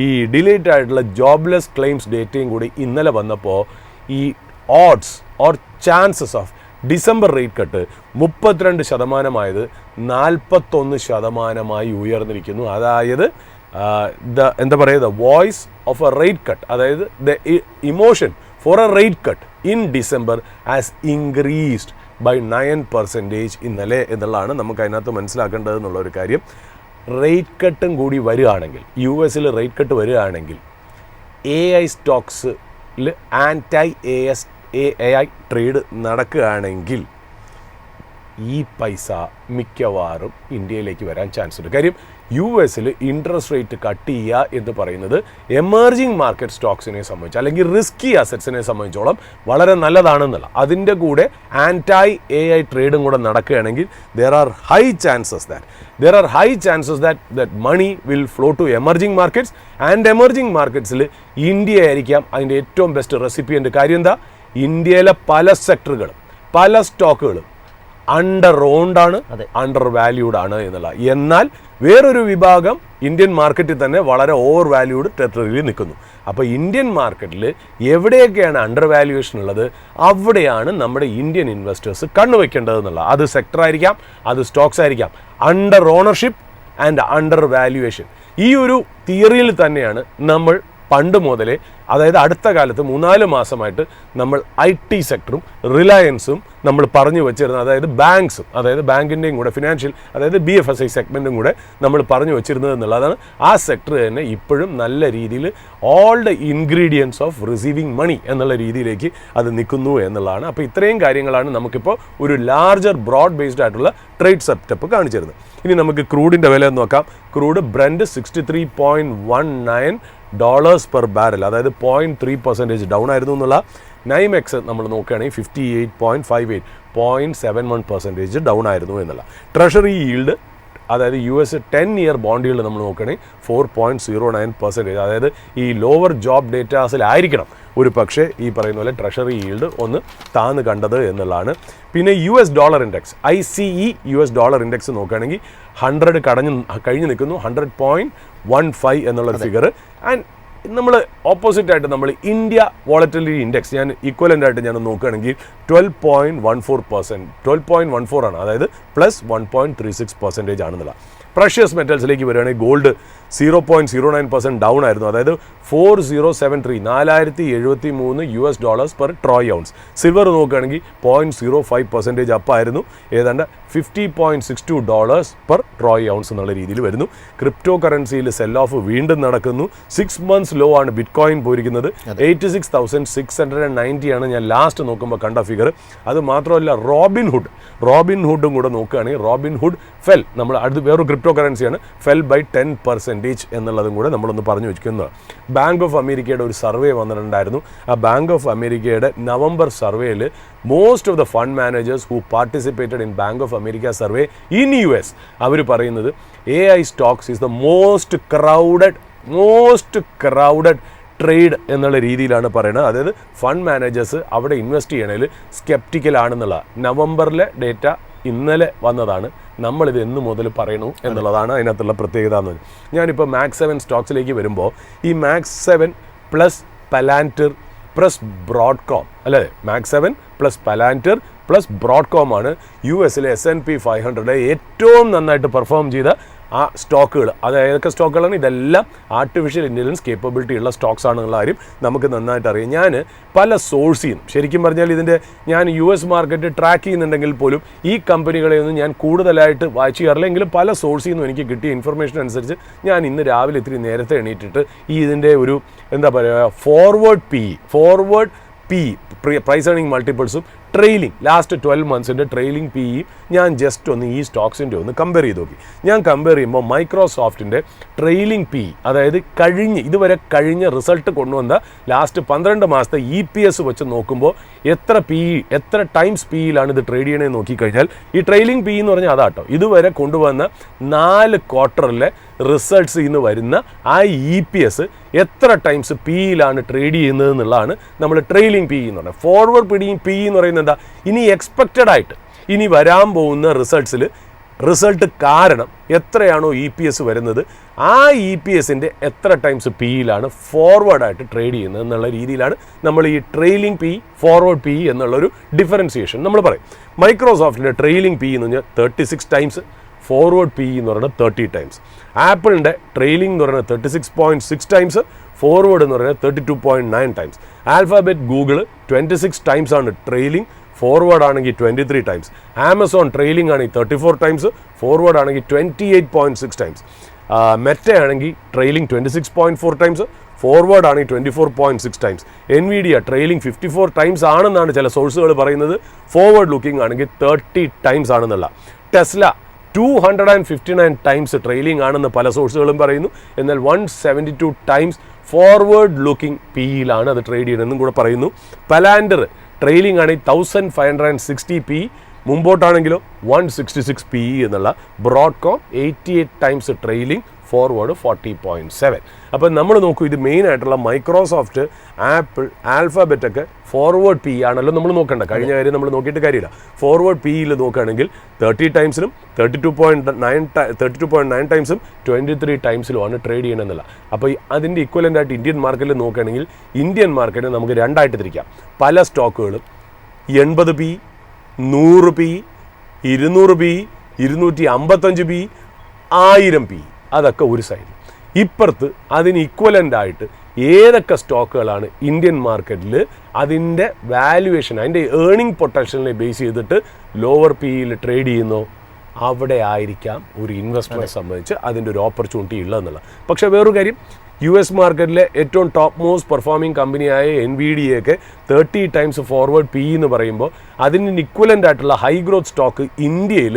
ഈ ഡിലേറ്റ് ആയിട്ടുള്ള ജോബ്ലെസ് ക്ലെയിംസ് ഡേറ്റയും കൂടി ഇന്നലെ വന്നപ്പോൾ ഈ odds or chances of December rate cut 32% 41% ഉയർന്നിരിക്കുന്നു. അതായത് എന്താ പറയുക, voice of a rate cut, അതായത് the emotion for a rate cut in December as increased by 9% ഇന്നലെ എന്നുള്ളതാണ് നമുക്ക് അതിനകത്ത് മനസ്സിലാക്കേണ്ടത് എന്നുള്ള ഒരു കാര്യം. റേറ്റ് കട്ടും കൂടി വരികയാണെങ്കിൽ, US റേറ്റ് കട്ട് വരികയാണെങ്കിൽ AI സ്റ്റോക്സിൽ AI ട്രേഡ് നടക്കുകയാണെങ്കിൽ ഈ പൈസ മിക്കവാറും ഇന്ത്യയിലേക്ക് വരാൻ ചാൻസ് ഉണ്ട്. കാര്യം US ഇൻട്രസ്റ്റ് റേറ്റ് കട്ട് ചെയ്യുക എന്ന് പറയുന്നത് എമർജിങ് മാർക്കറ്റ് സ്റ്റോക്സിനെ സംബന്ധിച്ച് അല്ലെങ്കിൽ റിസ്കി അസറ്റ്സിനെ സംബന്ധിച്ചോളം വളരെ നല്ലതാണെന്നുള്ള. അതിൻ്റെ കൂടെ AI ട്രേഡും കൂടെ നടക്കുകയാണെങ്കിൽ there are high chances that money will flow to emerging markets, and emerging marketsൽ ഇന്ത്യ ആയിരിക്കാം അതിൻ്റെ ഏറ്റവും ബെസ്റ്റ് റെസിപ്പിയൻ്റ്. കാര്യം എന്താ, ഇന്ത്യയിലെ പല സെക്ടറുകളും പല സ്റ്റോക്കുകളും അണ്ടർ ഓൺഡ് ആണ്, അണ്ടർ വാല്യൂഡ് ആണ് എന്നുള്ള. എന്നാൽ വേറൊരു വിഭാഗം ഇന്ത്യൻ മാർക്കറ്റിൽ തന്നെ വളരെ ഓവർ വാല്യൂഡ് ടെറിട്ടറിയിൽ നിൽക്കുന്നു. അപ്പോൾ ഇന്ത്യൻ മാർക്കറ്റിൽ എവിടെയൊക്കെയാണ് അണ്ടർ വാല്യുവേഷൻ ഉള്ളത് അവിടെയാണ് നമ്മുടെ ഇന്ത്യൻ ഇൻവെസ്റ്റേഴ്സ് കണ്ണുവെക്കേണ്ടതെന്നുള്ള. അത് സെക്ടർ ആയിരിക്കാം, അത് സ്റ്റോക്സ് ആയിരിക്കാം. Under ownership and under valuation, ഈ ഒരു തിയറിയിൽ തന്നെയാണ് നമ്മൾ പണ്ട് മുതലേ, അതായത് അടുത്ത കാലത്ത് 3-4 മാസമായിട്ട് നമ്മൾ IT സെക്ടറും റിലയൻസും നമ്മൾ പറഞ്ഞു വെച്ചിരുന്നത്, അതായത് ബാങ്ക്സും, അതായത് ബാങ്കിൻ്റെയും കൂടെ ഫിനാൻഷ്യൽ, അതായത് BFSI സെഗ്മെൻറ്റും കൂടെ നമ്മൾ പറഞ്ഞു വെച്ചിരുന്നത് എന്നുള്ളതാണ്. ആ സെക്ടർ തന്നെ ഇപ്പോഴും നല്ല രീതിയിൽ all the ingredients of receiving money എന്നുള്ള രീതിയിലേക്ക് അത് നിൽക്കുന്നു എന്നുള്ളതാണ്. അപ്പോൾ ഇത്രയും കാര്യങ്ങളാണ് നമുക്കിപ്പോൾ ഒരു ലാർജർ ബ്രോഡ് ബേസ്ഡ് ആയിട്ടുള്ള ട്രേഡ് സെറ്റപ്പ് കാണിച്ചിരുന്നത്. ഇനി നമുക്ക് ക്രൂഡിൻ്റെ വില നോക്കാം. ക്രൂഡ് ബ്രന്റ് $63.19 പെർ ബാരൽ, അതായത് 0.3% ഡൗൺ ആയിരുന്നു എന്നുള്ള. നൈമെക്സ് നമ്മൾ നോക്കുകയാണെങ്കിൽ 58.58, 0.71% ഡൗൺ ആയിരുന്നു എന്നുള്ള. ട്രഷറി ഈൽഡ്, അതായത് US 10-year ബോണ്ട് ഈൽഡ് നമ്മൾ നോക്കുകയാണെങ്കിൽ 4.09%, അതായത് ഈ ലോവർ ജോബ് ഡേറ്റാസിലായിരിക്കണം ഒരു പക്ഷേ ഈ പറയുന്ന പോലെ ട്രഷറി ഈൽഡ് ഒന്ന് താന്ന് കണ്ടത് എന്നുള്ളതാണ്. പിന്നെ US dollar index, ICE US dollar index നോക്കുകയാണെങ്കിൽ 100 കഴിഞ്ഞ് നിൽക്കുന്നു, 100.15 എന്നുള്ളൊരു ഫിഗർ. ആൻഡ് നമ്മൾ ഓപ്പോസിറ്റായിട്ട് നമ്മൾ ഇന്ത്യ വോളറ്റിലിറ്റി ഇൻഡെക്സ് ഞാൻ ഈക്വലൻ്റ് ആയിട്ട് ഞാൻ നോക്കുകയാണെങ്കിൽ 12.14% ആണ്, അതായത് +1.36% ആണെന്നുള്ള. പ്രഷ്യസ് മെറ്റൽസിലേക്ക് വരികയാണെങ്കിൽ ഗോൾഡ് 0.09% ഡൗൺ ആയിരുന്നു, അതായത് 4073 $4,073 പെർ ട്രോയ് ഔൺസ്. സിൽവർ നോക്കുകയാണെങ്കിൽ 0.05% അപ്പായിരുന്നു, ഏതാണ്ട് $50.62 പെർ ട്രോയ് ഔൺസ് എന്നുള്ള രീതിയിൽ വരുന്നു. ക്രിപ്റ്റോ കറൻസിയിൽ സെൽ ഓഫ് വീണ്ടും നടക്കുന്നു. 6 months ലോ ആണ് ബിറ്റ് കോയിൻ പോയിരിക്കുന്നത്. 86,690 ആണ് ഞാൻ ലാസ്റ്റ് നോക്കുമ്പോൾ കണ്ട ഫിഗർ. അത് മാത്രമല്ല റോബിൻഹുഡും കൂടെ നോക്കുകയാണെങ്കിൽ റോബിൻഹുഡ് ഫെൽ, നമ്മൾ അടുത്ത് വേറൊരു ക്രിപ്റ്റോ കറൻസിയാണ്, ഫെൽ ബൈ 10% എന്നുള്ളതും കൂടെ നമ്മളൊന്ന് പറഞ്ഞു വെക്കുന്നത്. ബാങ്ക് ഓഫ് അമേരിക്കയുടെ ഒരു സർവേ വന്നിട്ടുണ്ടായിരുന്നു. ആ ബാങ്ക് ഓഫ് അമേരിക്കയുടെ നവംബർ സർവേയിൽ most of the fund managers who participated in Bank of America survey in US അവർ പറയുന്നത് AI stocks is the most crowded trade എന്നുള്ള രീതിയിലാണ് പറയുന്നത്. അതായത് ഫണ്ട് മാനേജേഴ്സ് അവിടെ ഇൻവെസ്റ്റ് ചെയ്യണതിൽ സ്കെപ്റ്റിക്കലാണെന്നുള്ള നവംബറിലെ ഡേറ്റ ഇന്നലെ വന്നതാണ്. നമ്മളിത് എന്ന് മുതൽ പറയണു എന്നുള്ളതാണ് അതിനകത്തുള്ള പ്രത്യേകത എന്ന്. ഞാനിപ്പോൾ മാക്സ് 7 സ്റ്റോക്സിലേക്ക് വരുമ്പോൾ ഈ മാക്സ് 7 പ്ലസ് പലാൻറ്റിർ പ്ലസ് ബ്രോഡ്കോം അല്ലേ, മാക്സ് 7 പ്ലസ് പലാൻറ്റിർ പ്ലസ് ബ്രോഡ്കോം ആണ് US-ലെ S&P 500 ഏറ്റവും നന്നായിട്ട് പെർഫോം ചെയ്ത ആ സ്റ്റോക്കുകൾ. അത് ഏതൊക്കെ സ്റ്റോക്കുകളാണ്? ഇതെല്ലാം ആർട്ടിഫിഷ്യൽ ഇൻ്റലിജൻസ് കേപ്പബിലിറ്റി ഉള്ള സ്റ്റോക്സ് ആണെന്നുള്ള കാര്യം നമുക്ക് നന്നായിട്ട് അറിയാം. ഞാൻ പല സോഴ്സിൽ നിന്നും, ശരിക്കും പറഞ്ഞാൽ ഞാൻ US മാർക്കറ്റ് ട്രാക്ക് ചെയ്യുന്നുണ്ടെങ്കിൽ പോലും ഈ കമ്പനികളെയൊന്നും ഞാൻ കൂടുതലായിട്ട് വായിച്ച് ചെയ്യാറില്ല. എങ്കിലും പല സോഴ്സിൽ നിന്നും എനിക്ക് കിട്ടിയ ഇൻഫർമേഷൻ അനുസരിച്ച് ഞാൻ ഇന്ന് രാവിലെ ഇത്തിരി നേരത്തെ എണീറ്റിട്ട് ഇതിൻ്റെ ഒരു എന്താ പറയുക ഫോർവേഡ് പി പ്രൈസ് ഏർണിംഗ് മൾട്ടിപ്പിൾസും ട്രെയിലിംഗ് ലാസ്റ്റ് 12 മന്ത്സിൻ്റെ ട്രെയിലിംഗ് പിയും ഞാൻ ജസ്റ്റ് ഒന്ന് ഈ സ്റ്റോക്സിൻ്റെ ഒന്ന് കമ്പയർ ചെയ്ത് നോക്കി. ഞാൻ കമ്പയർ ചെയ്യുമ്പോൾ മൈക്രോസോഫ്റ്റിൻ്റെ ട്രെയിലിംഗ് പി, അതായത് ഇതുവരെ കഴിഞ്ഞ റിസൾട്ട് കൊണ്ടുവന്ന ലാസ്റ്റ് 12 മാസത്തെ EPS വെച്ച് നോക്കുമ്പോൾ എത്ര ടൈംസ് പിയിലാണ് ഇത് ട്രേഡ് ചെയ്യണമെന്ന് നോക്കിക്കഴിഞ്ഞാൽ ഈ ട്രെയിലിംഗ് പി എന്ന് പറഞ്ഞാൽ അതാട്ടോ ഇതുവരെ കൊണ്ടുവന്ന 4 ക്വാർട്ടറിലെ റിസൾട്ട്സ് ഇന്ന് വരുന്ന ആ EPS എത്ര ടൈംസ് പിയിലാണ് ട്രേഡ് ചെയ്യുന്നത് എന്നുള്ളതാണ് നമ്മൾ ട്രെയിലിംഗ് പി എന്ന് പറയുന്നത്. ഫോർവേഡ് പി എന്ന് പറയുന്നത് എന്താ, ഇനി എക്സ്പെക്റ്റഡ് ആയിട്ട് ഇനി വരാൻ പോകുന്ന റിസൾട്ട് കാരണം എത്രയാണോ EPS വരുന്നത് ആ EPSൻ്റെ എത്ര ടൈംസ് പിയിലാണ് ഫോർവേഡായിട്ട് ട്രേഡ് ചെയ്യുന്നത് എന്നുള്ള രീതിയിലാണ് നമ്മൾ ഈ ട്രെയിലിംഗ് പി ഫോർവേഡ് പി എന്നുള്ളൊരു ഡിഫറൻസിയേഷൻ നമ്മൾ പറയും. മൈക്രോസോഫ്റ്റിൻ്റെ ട്രെയിലിംഗ് പി എന്ന് പറഞ്ഞാൽ 36 ടൈംസ്, ഫോർവേഡ് പി എന്ന് പറയുന്നത് 30 ടൈംസ്. ആപ്പിളിൻ്റെ ട്രെയിലിംഗ് എന്ന് പറയുന്നത് 36.6 ടൈംസ്, ഫോർവേഡ് എന്ന് പറയുന്നത് 32.9 ടൈംസ്. ആൽഫാബെറ്റ് ഗൂഗിൾ 26 ടൈംസ് ആണ് ട്രെയിലിംഗ്, ഫോർവേഡ് ആണെങ്കിൽ 23 ടൈംസ്. ആമസോൺ ട്രെയിലിംഗ് ആണെങ്കിൽ 34 ടൈംസ്, ഫോർവേഡ് ആണെങ്കിൽ 28.6 ടൈംസ്. മെറ്റ ആണെങ്കിൽ ട്രെയിലിംഗ് 26.4 ടൈംസ്, ഫോർവേഡ് ആണെങ്കിൽ 24.6 ടൈംസ്. എൻവിഡിയ ട്രെയിലിംഗ് 54 ടൈംസ് ആണെന്നാണ് ചില സോഴ്സുകൾ പറയുന്നത്, ഫോർവേഡ് ലുക്കിംഗ് ആണെങ്കിൽ 30 ടൈംസ് ആണെന്നുള്ള. ടെസ്ല 259 ടൈംസ് ട്രെയിലിംഗ് ആണെന്ന് പല സോഴ്സുകളും പറയുന്നു. എന്നാൽ 172 ടൈംസ് ഫോർവേഡ് ലുക്കിംഗ് പിയിലാണ് അത് ട്രേഡ് ചെയ്യണമെന്നും കൂടെ പറയുന്നു. പലാൻഡർ ട്രെയിലിംഗ് ആണെങ്കിൽ 1560 പി, മുമ്പോട്ടാണെങ്കിലോ 166 പി എന്നുള്ള. Broadcom 88 times trailing, forward 40.7. അപ്പം നമ്മൾ നോക്കൂ, ഇത് മെയിൻ ആയിട്ടുള്ള മൈക്രോസോഫ്റ്റ്, ആപ്പിൾ, ആൽഫാബെറ്റ് ഒക്കെ ഫോർവേഡ് പി ആണല്ലോ നമ്മൾ നോക്കേണ്ട. കഴിഞ്ഞ കാര്യം നമ്മൾ നോക്കിയിട്ട് കാര്യമില്ല. ഫോർവേഡ് പിയിൽ നോക്കുകയാണെങ്കിൽ 30 ടൈംസിലും 32.9 ടൈംസും 23 ടൈംസിലുമാണ് ട്രേഡ് ചെയ്യണമെന്നുള്ള. അപ്പോൾ അതിൻ്റെ ഇക്വലൻ്റ് ആയിട്ട് ഇന്ത്യൻ മാർക്കറ്റിൽ നോക്കുകയാണെങ്കിൽ ഇന്ത്യൻ മാർക്കറ്റിനെ നമുക്ക് രണ്ടായിട്ട് തിരിക്കാം. പല സ്റ്റോക്കുകളും 80 P, 100 P, 200 P, 255 P, 1000 P, അതൊക്കെ ഒരു സൈഡ്. ഇപ്പുറത്ത് അതിന് ഇക്വലൻ്റ് ആയിട്ട് ഏതൊക്കെ സ്റ്റോക്കുകളാണ് ഇന്ത്യൻ മാർക്കറ്റിൽ അതിൻ്റെ വാല്യുവേഷൻ, അതിൻ്റെ ഏർണിംഗ് പൊട്ടൻഷ്യലിനെ ബേസ് ചെയ്തിട്ട് ലോവർ പിയിൽ ട്രേഡ് ചെയ്യുന്നോ അവിടെ ആയിരിക്കാം ഒരു ഇൻവെസ്റ്റ്മെൻറ്റ് സംബന്ധിച്ച് അതിൻ്റെ ഒരു ഓപ്പർച്യൂണിറ്റി ഉള്ളതെന്നുള്ളത്. പക്ഷേ വേറൊരു കാര്യം, US മാർക്കറ്റിലെ ഏറ്റവും ടോപ്പ് മോസ്റ്റ് പെർഫോമിംഗ് കമ്പനിയായ NVIDIA 30 ടൈംസ് ഫോർവേഡ് പി എന്ന് പറയുമ്പോൾ അതിന് ഇക്വലൻ്റ് ആയിട്ടുള്ള ഹൈ ഗ്രോത്ത് സ്റ്റോക്ക് ഇന്ത്യയിൽ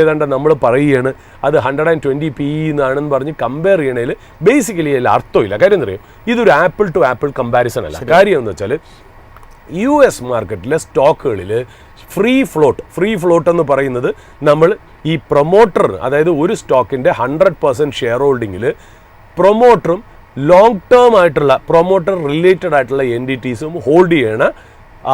ഏതാണ്ട് നമ്മൾ പറയുകയാണ് അത് 120 പി എന്നാണെന്ന് പറഞ്ഞ് കമ്പയർ ചെയ്യണതിൽ ബേസിക്കലി അതിൽ അർത്ഥമില്ല. കാര്യം എന്താ പറയുക, ഇതൊരു ആപ്പിൾ ടു ആപ്പിൾ കമ്പാരിസൺ അല്ല. കാര്യം എന്ന് വെച്ചാൽ US മാർക്കറ്റിലെ സ്റ്റോക്കുകളിൽ ഫ്രീ ഫ്ലോട്ട് എന്ന് പറയുന്നത് നമ്മൾ ഈ പ്രൊമോട്ടർ, അതായത് ഒരു സ്റ്റോക്കിൻ്റെ 100% ഷെയർ ഹോൾഡിങ്ങിൽ പ്രൊമോട്ടറും ലോങ് ടേം ആയിട്ടുള്ള പ്രൊമോട്ടർ റിലേറ്റഡ് ആയിട്ടുള്ള എൻറ്റിറ്റീസും ഹോൾഡ് ചെയ്യണ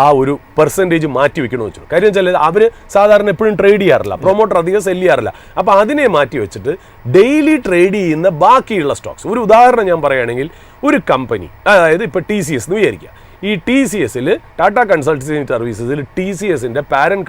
ആ ഒരു പെർസെൻറ്റേജ് മാറ്റി വെക്കണമെന്ന് വെച്ചു. കാര്യം വെച്ചാൽ അവർ സാധാരണ എപ്പോഴും ട്രേഡ് ചെയ്യാറില്ല, പ്രൊമോട്ടർ അധികം സെല് ചെയ്യാറില്ല. അപ്പോൾ അതിനെ മാറ്റി വെച്ചിട്ട് ഡെയിലി ട്രേഡ് ചെയ്യുന്ന ബാക്കിയുള്ള സ്റ്റോക്സ്, ഒരു ഉദാഹരണം ഞാൻ പറയുകയാണെങ്കിൽ ഒരു കമ്പനി, അതായത് ഇപ്പോൾ TCS എന്ന് വിചാരിക്കുക. ഈ TCSൽ ടാറ്റ കൺസൾട്ടൻസി സർവീസസിൽ TCSൻ്റെ പേരൻറ്റ്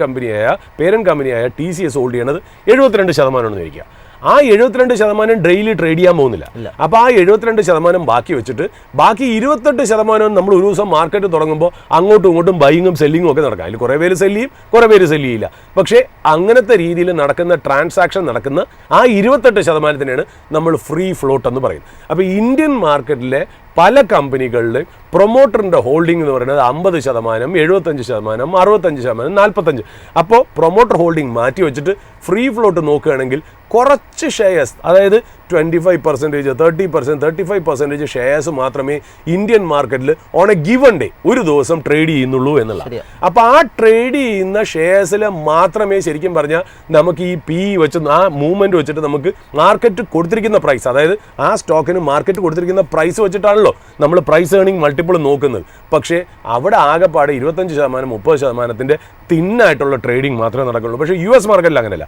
കമ്പനിയായ TCS ഹോൾഡ് ചെയ്യണത് 72% വിചാരിക്കുക. ആ 72% ഡെയിലി ട്രേഡ് ചെയ്യാൻ പോകുന്നില്ല. അപ്പോൾ ആ 72% ബാക്കി വെച്ചിട്ട് ബാക്കി 28% നമ്മൾ ഒരു ദിവസം മാർക്കറ്റ് തുടങ്ങുമ്പോൾ അങ്ങോട്ടും ഇങ്ങോട്ടും ബൈയിങ്ങും സെല്ലിങ്ങും ഒക്കെ നടക്കാം. അതിൽ കുറേ പേര് സെല്ല് ചെയ്യും, കുറേ പേര് സെല്ല് ചെയ്യില്ല. പക്ഷേ അങ്ങനത്തെ രീതിയിൽ നടക്കുന്ന ട്രാൻസാക്ഷൻ നടക്കുന്ന ആ 28%-നെയാണ് നമ്മൾ ഫ്രീ ഫ്ലോട്ട് എന്ന് പറയുന്നത്. അപ്പോൾ ഇന്ത്യൻ മാർക്കറ്റിലെ പല കമ്പനികളിൽ പ്രൊമോട്ടറിൻ്റെ ഹോൾഡിംഗ് എന്ന് പറയുന്നത് 50%, 75%, 65%, 45%. അപ്പോൾ പ്രൊമോട്ടർ ഹോൾഡിംഗ് മാറ്റി വെച്ചിട്ട് ഫ്രീ ഫ്ലോട്ട് നോക്കുകയാണെങ്കിൽ കുറച്ച് ഷെയർസ്, അതായത് 25%, 30%, 35% ഷെയർസ് മാത്രമേ ഇന്ത്യൻ മാർക്കറ്റിൽ ഓൺ എ ഗിവൺ ഡേ ഒരു ദിവസം ട്രേഡ് ചെയ്യുന്നുള്ളൂ എന്നുള്ള. അപ്പോൾ ആ ട്രേഡ് ചെയ്യുന്ന ഷെയർസിൽ മാത്രമേ ശരിക്കും പറഞ്ഞാൽ നമുക്ക് ഈ PE വെച്ച് ആ മൂവ്മെൻറ്റ് വെച്ചിട്ട് നമുക്ക് മാർക്കറ്റ് കൊടുത്തിരിക്കുന്ന പ്രൈസ്, അതായത് ആ സ്റ്റോക്കിന് മാർക്കറ്റ് കൊടുത്തിരിക്കുന്ന പ്രൈസ് വെച്ചിട്ടാണല്ലോ നമ്മൾ പ്രൈസ് ഏർണിംഗ് മൾട്ടിപ്പിൾ നോക്കുന്നത്. പക്ഷേ അവിടെ ആകെപ്പാടെ 25%, 30% തിന്നായിട്ടുള്ള ട്രേഡിംഗ് മാത്രമേ നടക്കുള്ളൂ. പക്ഷേ US മാർക്കറ്റിൽ അങ്ങനെയല്ല.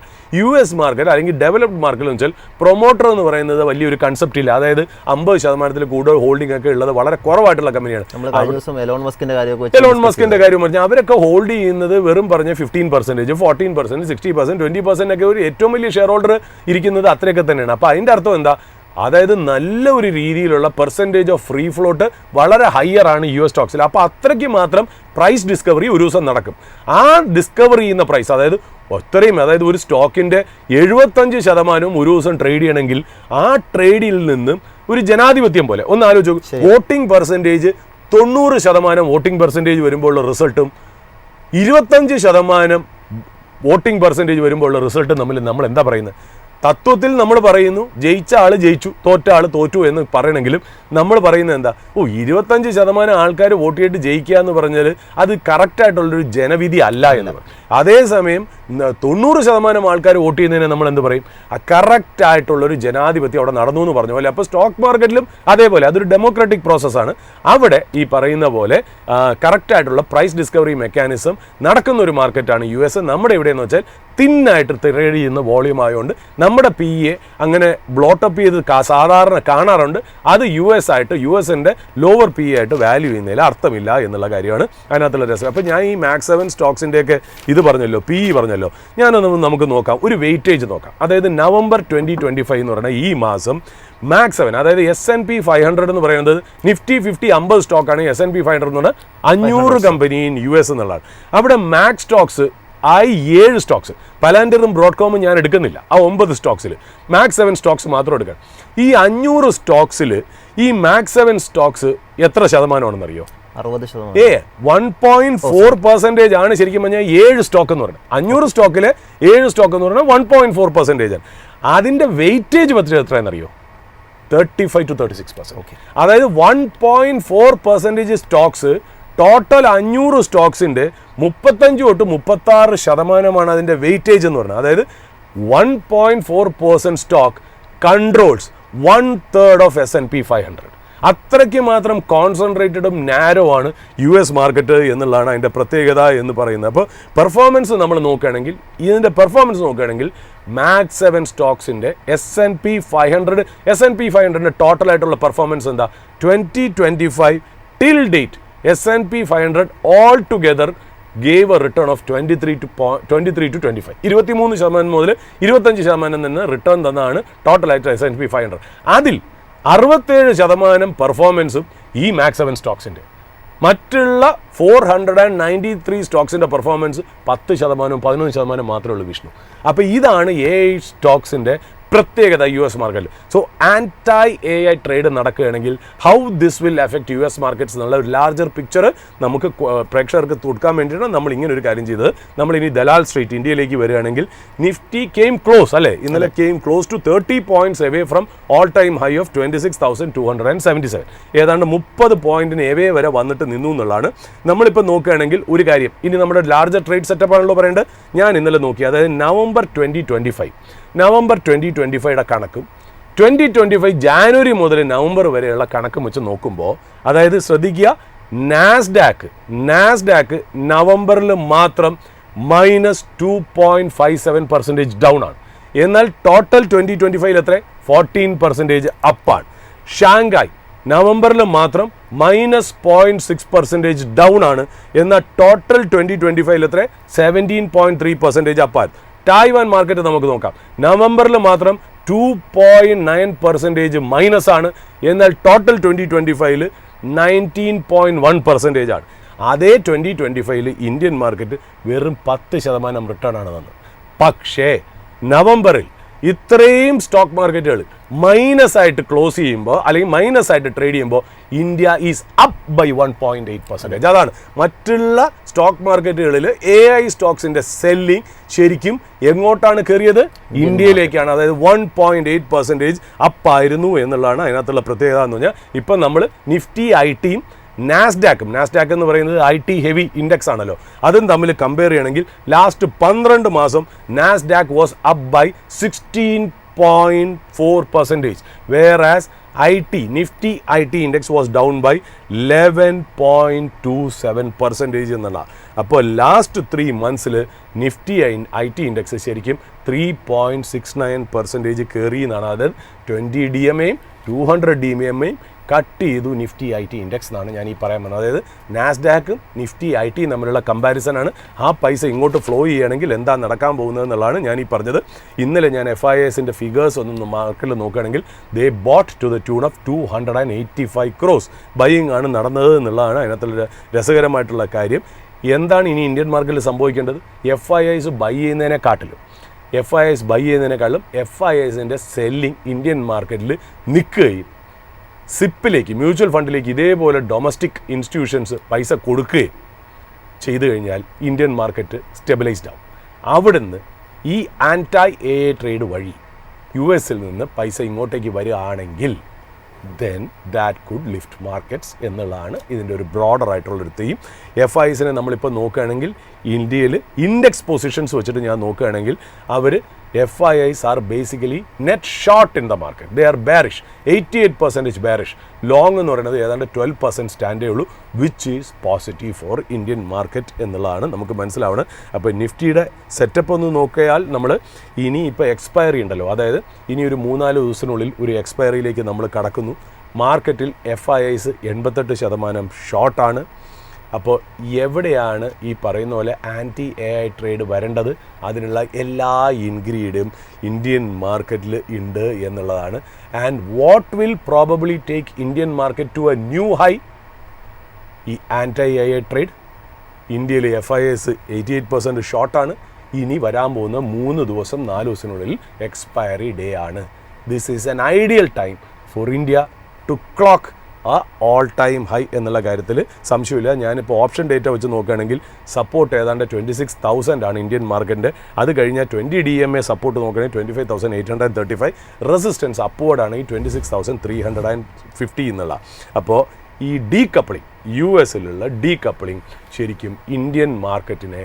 US മാർക്കറ്റ് അല്ലെങ്കിൽ ഡെവലപ്ഡ് മാർക്കറ്റ് എന്ന് വെച്ചാൽ പ്രൊമോട്ടർ എന്ന് പറയുന്നത് വലിയൊരു കൺസെപ്റ്റ് ഇല്ല. അതായത് 50% കൂടുതൽ ഹോൾഡിംഗ് ഒക്കെ ഉള്ളത് വളരെ കുറവായിട്ടുള്ള കമ്പനിയാണ്. എലോൺ മസ്കിന്റെ കാര്യം പറഞ്ഞാൽ അവരൊക്കെ ഹോൾഡ് ചെയ്യുന്നത് വെറും പറഞ്ഞ 15%, 14%, 60%, 20% ഒക്കെ ഒരു ഏറ്റവും വലിയ ഷെയർ ഹോൾഡർ ഇരിക്കുന്നത് അത്രയൊക്കെ തന്നെയാണ്. അപ്പോൾ അതിൻ്റെ അർത്ഥം എന്താ? അതായത് നല്ല ഒരു രീതിയിലുള്ള പെർസെൻറ്റേജ് ഓഫ് ഫ്രീ ഫ്ലോട്ട് വളരെ ഹയർ ആണ് US സ്റ്റോക്സിൽ. അപ്പോൾ അത്രയ്ക്ക് മാത്രം പ്രൈസ് ഡിസ്കവറി ഒരു ദിവസം നടക്കും. ആ ഡിസ്കവർ ചെയ്യുന്ന പ്രൈസ്, അതായത് ഒരു സ്റ്റോക്കിൻ്റെ 75% ഒരു ദിവസം ട്രേഡ് ചെയ്യണമെങ്കിൽ ആ ട്രേഡിൽ നിന്നും ഒരു ജനാധിപത്യം പോലെ ഒന്ന് ആലോചിച്ചു. വോട്ടിംഗ് പെർസെൻറ്റേജ് 90% വോട്ടിംഗ് പെർസെൻറ്റേജ് വരുമ്പോൾ ഉള്ള റിസൾട്ടും 25% വോട്ടിംഗ് പെർസെൻറ്റേജ് വരുമ്പോൾ ഉള്ള റിസൾട്ടും നമ്മൾ എന്താ പറയുന്നത്? തത്വത്തിൽ നമ്മൾ പറയുന്നു ജയിച്ച ആൾ ജയിച്ചു, തോറ്റ ആൾ തോറ്റു എന്ന് പറയണമെങ്കിലും നമ്മൾ പറയുന്നത് എന്താ? 25% ആൾക്കാർ വോട്ട് ചെയ്തിട്ട് ജയിക്കുക എന്ന് പറഞ്ഞാൽ അത് കറക്റ്റായിട്ടുള്ളൊരു ജനവിധി അല്ല എന്ന് പറയും. അതേസമയം 90% ആൾക്കാർ വോട്ട് ചെയ്യുന്നതിനെ നമ്മൾ എന്ത് പറയും? കറക്റ്റായിട്ടുള്ളൊരു ജനാധിപത്യം അവിടെ നടന്നു എന്ന് പറഞ്ഞ പോലെ. അപ്പോൾ സ്റ്റോക്ക് മാർക്കറ്റിലും അതേപോലെ അതൊരു ഡെമോക്രാറ്റിക് പ്രോസസ്സാണ്. അവിടെ ഈ പറയുന്ന പോലെ കറക്റ്റായിട്ടുള്ള പ്രൈസ് ഡിസ്കവറി മെക്കാനിസം നടക്കുന്ന ഒരു മാർക്കറ്റാണ് US. നമ്മുടെ എവിടെയെന്ന് വെച്ചാൽ തിന്നായിട്ട് ട്രേഡ് ചെയ്യുന്ന വോളിയം ആയതുകൊണ്ട് നമ്മുടെ PE അങ്ങനെ ബ്ലോട്ടപ്പ് ചെയ്ത് സാധാരണ കാണാറുണ്ട്. അത് US-ൻ്റെ ലോവർ PE ആയിട്ട് വാല്യൂ ചെയ്യുന്നതിൽ അർത്ഥമില്ല എന്നുള്ള കാര്യമാണ് അതിനകത്തുള്ള രസം. അപ്പോൾ ഞാൻ ഈ മാക്സ് 7 സ്റ്റോക്സിൻ്റെയൊക്കെ ഇത് പറഞ്ഞല്ലോ, PE പറഞ്ഞല്ലോ, ഞാനൊന്ന് നമുക്ക് നോക്കാം, ഒരു വെയിറ്റേജ് നോക്കാം. അതായത് നവംബർ 2025 എന്ന് പറയുന്ന ഈ മാസം മാക്സ് 7, അതായത് S&P 500 എന്ന് പറയുന്നത് നിഫ്റ്റി 50 50 സ്റ്റോക്കാണ്. S&P 500 എന്ന് പറഞ്ഞാൽ 500 കമ്പനി ഇൻ US എന്നുള്ളതാണ്. അവിടെ മാക്സ് സ്റ്റോക്സ് 7 സ്റ്റോക്സ്, പലാൻഡറും ബ്രോഡ്കോമും ഞാൻ എടുക്കുന്നില്ല. ആ 9 സ്റ്റോക്സിൽ മാക്സ് 7 സ്റ്റോക്സ് മാത്രം എടുക്കണം. ഈ 500 സ്റ്റോക്സിൽ ഈ മാക്സ് 7 സ്റ്റോക്സ് എത്ര ശതമാനമാണെന്നറിയോ? 60%. 1.4% ആണ് ശരിക്കും പറഞ്ഞാൽ 7 സ്റ്റോക്ക് എന്ന് പറയുന്നത്. 500 സ്റ്റോക്കിലെ 7 സ്റ്റോക്ക് എന്ന് പറഞ്ഞാൽ 1.4% ആണ്. അതിൻ്റെ വെയിറ്റേജ് എത്രയെന്നറിയോ? 35 to 36%. അതായത് 1.4% സ്റ്റോക്സ് ടോട്ടൽ 500 സ്റ്റോക്സിൻ്റെ 35 തൊട്ട് 36% അതിൻ്റെ വെയിറ്റേജ് എന്ന് പറയുന്നത്. അതായത് 1.4% സ്റ്റോക്ക് കൺട്രോൾസ് 1/3 ഓഫ് S&P 500. അത്രയ്ക്ക് മാത്രം കോൺസെൻട്രേറ്റഡും നാരോ ആണ് US മാർക്കറ്റ് എന്നുള്ളതാണ് അതിൻ്റെ പ്രത്യേകത എന്ന് പറയുന്നത്. അപ്പോൾ പെർഫോമൻസ് നമ്മൾ നോക്കുകയാണെങ്കിൽ, ഇതിൻ്റെ പെർഫോമൻസ് നോക്കുകയാണെങ്കിൽ മാക്സ് 7 സ്റ്റോക്സിൻ്റെ S&P 500ൻ്റെ ടോട്ടലായിട്ടുള്ള പെർഫോമൻസ് എന്താ? 2025 till date S&P 500 all together gave a return of 23 to 25. 23% മുതൽ 25% നിന്ന് റിട്ടേൺ തന്നാണ് ടോട്ടലായിട്ട് S&P 500. അതിൽ 67% പെർഫോമൻസും ഈ മാക്സ് 7 സ്റ്റോക്സിൻ്റെ. മറ്റുള്ള 493 സ്റ്റോക്സിൻ്റെ പെർഫോമൻസ് 10%, 11% മാത്രമേ ഉള്ളൂ വിഷ്ണു. അപ്പോൾ ഇതാണ് AI സ്റ്റോക്സിൻ്റെ പ്രത്യേകത US മാർക്കറ്റിൽ. സോ AI ട്രേഡ് നടക്കുകയാണെങ്കിൽ how this will effect US markets എന്നുള്ള ഒരു ലാർജർ പിക്ചർ നമുക്ക് പ്രേക്ഷകർക്ക് കൊടുക്കാൻ വേണ്ടിയിട്ടാണ് നമ്മൾ ഇങ്ങനെ ഒരു കാര്യം ചെയ്തത്. നമ്മളിനി ദലാൽ സ്ട്രീറ്റ് ഇന്ത്യയിലേക്ക് വരികയാണെങ്കിൽ നിഫ്റ്റി ഇന്നലെ came close to 30 points away from all time high of 26,277. ഏതാണ്ട് 30 പോയിന്റിന് എവേ വരെ വന്നിട്ട് നിന്നു എന്നുള്ളതാണ്. നമ്മളിപ്പോൾ നോക്കുകയാണെങ്കിൽ ഒരു കാര്യം, ഇനി നമ്മുടെ ലാർജർ ട്രേഡ് സെറ്റപ്പ് ആണല്ലോ പറയേണ്ടത്. ഞാൻ ഇന്നലെ നോക്കി, അതായത് നവംബർ 2025 കണക്കും 2025 ജാനുവരി മുതൽ നവംബർ വരെയുള്ള കണക്കും വെച്ച് നോക്കുമ്പോൾ, അതായത് ശ്രദ്ധിക്കുക, നാസ്ഡാക്ക് നവംബറിൽ മാത്രം -2.57% ഡൗൺ ആണ്. എന്നാൽ ടോട്ടൽ 2025 എത്ര? 14% അപ്പാണ്. ഷാങ്കായ് നവംബറിൽ മാത്രം -0.6% ഡൗൺ ആണ്. എന്നാൽ ടോട്ടൽ 2025 എത്ര? 17.3% അപ്പാണ്. തായ്വാൻ മാർക്കറ്റ് നമുക്ക് നോക്കാം. നവംബറിൽ മാത്രം 2.9% മൈനസ് ആണ്. എന്നാൽ ടോട്ടൽ 2025 19.1% ആണ്. അതേ 2025 ഇന്ത്യൻ മാർക്കറ്റ് വെറും 10% റിട്ടേൺ ആണ് തന്നത്. പക്ഷേ നവംബറിൽ ഇത്രയും സ്റ്റോക്ക് മാർക്കറ്റുകൾ മൈനസ് ആയിട്ട് ക്ലോസ് ചെയ്യുമ്പോൾ അല്ലെങ്കിൽ മൈനസ് ആയിട്ട് ട്രേഡ് ചെയ്യുമ്പോൾ ഇന്ത്യ ഈസ് അപ്പ് ബൈ 1.8%. അതാണ് മറ്റുള്ള സ്റ്റോക്ക് മാർക്കറ്റുകളിൽ AI സ്റ്റോക്സിന്റെ സെല്ലിംഗ് ശരിക്കും എങ്ങോട്ടാണ് കയറിയത്? ഇന്ത്യയിലേക്കാണ്. അതായത് 1.8% അപ്പായിരുന്നു എന്നുള്ളതാണ് അതിനകത്തുള്ള പ്രത്യേകത എന്ന് പറഞ്ഞാൽ. ഇപ്പം നമ്മൾ നിഫ്റ്റി ഐടിയും നാസ്ഡാക്ക് എന്ന് പറയുന്നത് IT ഹെവി ഇൻഡെക്സ് ആണല്ലോ, അതും തമ്മിൽ കമ്പയർ ചെയ്യണമെങ്കിൽ ലാസ്റ്റ് 12 മാസം Nasdaq was up by 16.4%, whereas Nifty IT index was down by 11.27% എന്നുള്ള. അപ്പോൾ ലാസ്റ്റ് 3 മന്ത്സിൽ നിഫ്റ്റി IT ഇൻഡെക്സ് ശരിക്കും 3.69% കയറി എന്നാണ്. അതായത് 20 DMAയും 200 DMAയും കട്ട് ചെയ്തു നിഫ്റ്റി IT ഇൻഡെക്സ് എന്നാണ് ഞാൻ ഈ പറയാൻ വന്നത്. അതായത് നാസ്ഡാക്കും നിഫ്റ്റി IT തമ്മിലുള്ള കമ്പാരിസനാണ്. ആ പൈസ ഇങ്ങോട്ട് ഫ്ലോ ചെയ്യുകയാണെങ്കിൽ എന്താ നടക്കാൻ പോകുന്നത് എന്നുള്ളതാണ് ഞാൻ ഈ പറഞ്ഞത്. ഇന്നലെ ഞാൻ FISന്റെ ഫിഗേഴ്സ് ഒന്നും മാർക്കറ്റിൽ നോക്കുകയാണെങ്കിൽ they bought to the tune of 285 crores buying ആണ് നടന്നത് എന്നുള്ളതാണ് അതിനകത്തുള്ള രസകരമായിട്ടുള്ള കാര്യം. എന്താണ് ഇനി ഇന്ത്യൻ മാർക്കറ്റിൽ സംഭവിക്കേണ്ടത്? FIS ബൈ ചെയ്യുന്നതിനെക്കാട്ടിലും FISന്റെ സെല്ലിംഗ് ഇന്ത്യൻ മാർക്കറ്റിൽ നിൽക്കുകയും സിപ്പിലേക്ക്, മ്യൂച്വൽ ഫണ്ടിലേക്ക് ഇതേപോലെ ഡൊമസ്റ്റിക് ഇൻസ്റ്റിറ്റ്യൂഷൻസ് പൈസ കൊടുക്കുകയും ചെയ്തു കഴിഞ്ഞാൽ ഇന്ത്യൻ മാർക്കറ്റ് സ്റ്റെബിലൈസ്ഡ് ആവും. അവിടുന്ന് ഈ AI ട്രേഡ് വഴി US നിന്ന് പൈസ ഇങ്ങോട്ടേക്ക് വരികയാണെങ്കിൽ then that could lift markets എന്നുള്ളതാണ് ഇതിൻ്റെ ഒരു ബ്രോഡർ ആയിട്ടുള്ളൊരു തീം. FISനെ നമ്മളിപ്പോൾ നോക്കുകയാണെങ്കിൽ ഇന്ത്യയിൽ ഇൻഡെക്സ് പൊസിഷൻസ് വെച്ചിട്ട് ഞാൻ നോക്കുകയാണെങ്കിൽ അവർ FIS are basically net short in the market. They are bearish, 88% bearish. Long എന്ന് പറയുന്നത് ഏതാണ്ട് 12% സ്റ്റാൻഡേ ഉള്ളൂ, which is positive for Indian market എന്നുള്ളതാണ് നമുക്ക് മനസ്സിലാവുന്നത്. അപ്പോൾ നിഫ്റ്റിയുടെ സെറ്റപ്പ് ഒന്ന് നോക്കിയാൽ നമ്മൾ ഇനി ഇപ്പോൾ എക്സ്പയറി ഉണ്ടല്ലോ, അതായത് ഇനി ഒരു 3-4 ദിവസത്തിനുള്ളിൽ ഒരു എക്സ്പയറിയിലേക്ക് നമ്മൾ കടക്കുന്നു. മാർക്കറ്റിൽ FIS 88% ഷോർട്ടാണ്. അപ്പോൾ എവിടെയാണ് ഈ പറയുന്ന പോലെ AI ട്രേഡ് വരേണ്ടത്? അതിനുള്ള എല്ലാ ഇൻഗ്രീഡിയൻറ്റും ഇന്ത്യൻ മാർക്കറ്റിൽ ഉണ്ട് എന്നുള്ളതാണ്. And what will probably take Indian market to a new high? ഈ AI ട്രേഡ്. ഇന്ത്യയിൽ FIS 88% ഷോർട്ടാണ്. ഇനി വരാൻ പോകുന്ന 3 ദിവസം 4 ദിവസത്തിനുള്ളിൽ എക്സ്പയറി ഡേ ആണ്. This is an ideal time for India to clock a all time high എന്നുള്ള കാര്യത്തിൽ സംശയമില്ല. ഞാനിപ്പോൾ ഓപ്ഷൻ ഡേറ്റ വെച്ച് നോക്കുകയാണെങ്കിൽ സപ്പോർട്ട് ഏതാണ്ട് 26,000 ആണ് ഇന്ത്യൻ മാർക്കറ്റിൻ്റെ. അത് കഴിഞ്ഞാൽ 20 DMA സപ്പോർട്ട് നോക്കുകയാണെങ്കിൽ 25,835. റെസിസ്റ്റൻസ് അപ്വേർഡാണ് ഈ 26,350 എന്നുള്ള. അപ്പോൾ ഈ ഡീകപ്ലിംഗ്, US-ലുള്ള ഡീകപ്ലിംഗ് ശരിക്കും ഇന്ത്യൻ മാർക്കറ്റിനെ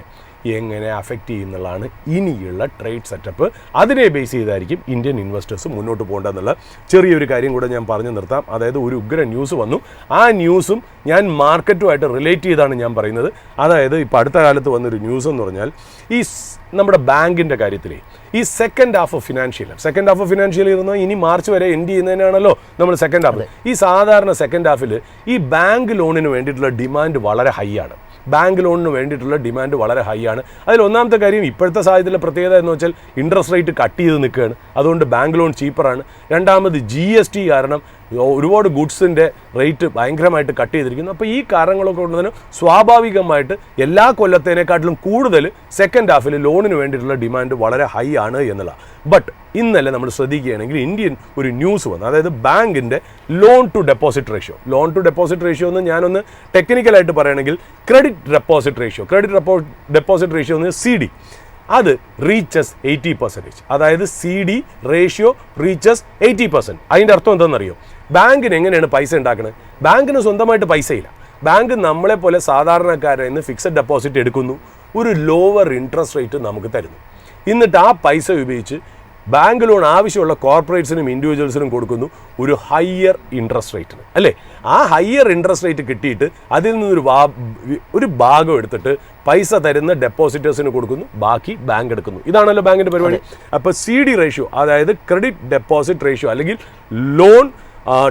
എങ്ങനെ അഫക്റ്റ് ചെയ്യുന്നുള്ളതാണ് ഇനിയുള്ള ട്രേഡ് സെറ്റപ്പ്. അതിനെ ബേസ് ചെയ്തായിരിക്കും ഇന്ത്യൻ ഇൻവെസ്റ്റേഴ്സ് മുന്നോട്ട് പോകേണ്ടതെന്നുള്ള ചെറിയൊരു കാര്യം കൂടെ ഞാൻ പറഞ്ഞു നിർത്താം. അതായത് ഒരു ഉഗ്ര ന്യൂസ് വന്നു. ആ ന്യൂസും ഞാൻ മാർക്കറ്റുമായിട്ട് റിലേറ്റ് ചെയ്താണ് ഞാൻ പറയുന്നത്. അതായത് ഇപ്പോൾ അടുത്ത കാലത്ത് വന്നൊരു ന്യൂസ് എന്ന് പറഞ്ഞാൽ ഈ നമ്മുടെ ബാങ്കിൻ്റെ കാര്യത്തിലേ ഈ second half of financial year എന്ന് ഇനി മാർച്ച് വരെ എൻഡ് ചെയ്യുന്നതിനാണല്ലോ നമ്മൾ സെക്കൻഡ് ഹാഫ്. ഈ സാധാരണ സെക്കൻഡ് ഹാഫിൽ ഈ ബാങ്ക് ലോണിന് വേണ്ടിയിട്ടുള്ള ഡിമാൻഡ് വളരെ ഹൈ ആണ്. ബാങ്ക് ലോണിന് വേണ്ടിയിട്ടുള്ള ഡിമാൻഡ് വളരെ ഹൈ ആണ്. അതിൽ ഒന്നാമത്തെ കാര്യം ഇപ്പോഴത്തെ സാഹചര്യത്തിലെ പ്രത്യേകത എന്ന് വെച്ചാൽ ഇൻട്രസ്റ്റ് റേറ്റ് കട്ട് ചെയ്ത് നിൽക്കുകയാണ്. അതുകൊണ്ട് ബാങ്ക് ലോൺ ചീപ്പറാണ്. രണ്ടാമത് GST കാരണം ഒരുപാട് ഗുഡ്സിൻ്റെ റേറ്റ് ഭയങ്കരമായിട്ട് കട്ട് ചെയ്തിരിക്കുന്നു. അപ്പോൾ ഈ കാരണങ്ങളൊക്കെ കൊണ്ട് തന്നെ സ്വാഭാവികമായിട്ട് എല്ലാ കൊല്ലത്തേനേക്കാട്ടിലും കൂടുതൽ സെക്കൻഡ് ഹാഫിൽ ലോണിന് വേണ്ടിയിട്ടുള്ള ഡിമാൻഡ് വളരെ ഹൈ ആണ് എന്നുള്ള. ബട്ട് ഇന്നലെ നമ്മൾ ശ്രദ്ധിക്കുകയാണെങ്കിൽ ഇന്ത്യൻ ഒരു ന്യൂസ് വന്നു. അതായത് ബാങ്കിൻ്റെ ലോൺ ടു ഡെപ്പോസിറ്റ് റേഷ്യോ എന്ന് ഞാനൊന്ന് ടെക്നിക്കലായിട്ട് പറയുകയാണെങ്കിൽ ക്രെഡിറ്റ് ഡെപ്പോസിറ്റ് റേഷ്യോ എന്ന് CD അത് റീച്ചസ് 80%. അതായത് CD റേഷ്യോ റീച്ചസ് 80%. അതിൻ്റെ അർത്ഥം എന്താണെന്നറിയോ? ബാങ്കിന് എങ്ങനെയാണ് പൈസ ഉണ്ടാക്കുന്നത്? ബാങ്കിന് സ്വന്തമായിട്ട് പൈസയില്ല. ബാങ്ക് നമ്മളെപ്പോലെ സാധാരണക്കാരിൽ നിന്ന് ഫിക്സഡ് ഡെപ്പോസിറ്റ് എടുക്കുന്നു, ഒരു ലോവർ ഇൻട്രസ്റ്റ് റേറ്റ് നമുക്ക് തരുന്നു. എന്നിട്ട് ആ പൈസ ഉപയോഗിച്ച് ബാങ്ക് ലോൺ ആവശ്യമുള്ള കോർപ്പറേറ്റ്സിനും ഇൻഡിവിജ്വൽസിനും കൊടുക്കുന്നു ഒരു ഹയർ ഇൻട്രസ്റ്റ് റേറ്റിന്, അല്ലേ? ആ ഹയർ ഇൻട്രസ്റ്റ് റേറ്റ് കിട്ടിയിട്ട് അതിൽ നിന്നൊരു ഭാഗം എടുത്തിട്ട് പൈസ തരുന്ന ഡെപ്പോസിറ്റേഴ്സിന് കൊടുക്കുന്നു, ബാക്കി ബാങ്ക് എടുക്കുന്നു. ഇതാണല്ലോ ബാങ്കിൻ്റെ പരിപാടി. അപ്പോൾ CD റേഷ്യോ, അതായത് ക്രെഡിറ്റ് ഡെപ്പോസിറ്റ് റേഷ്യോ അല്ലെങ്കിൽ ലോൺ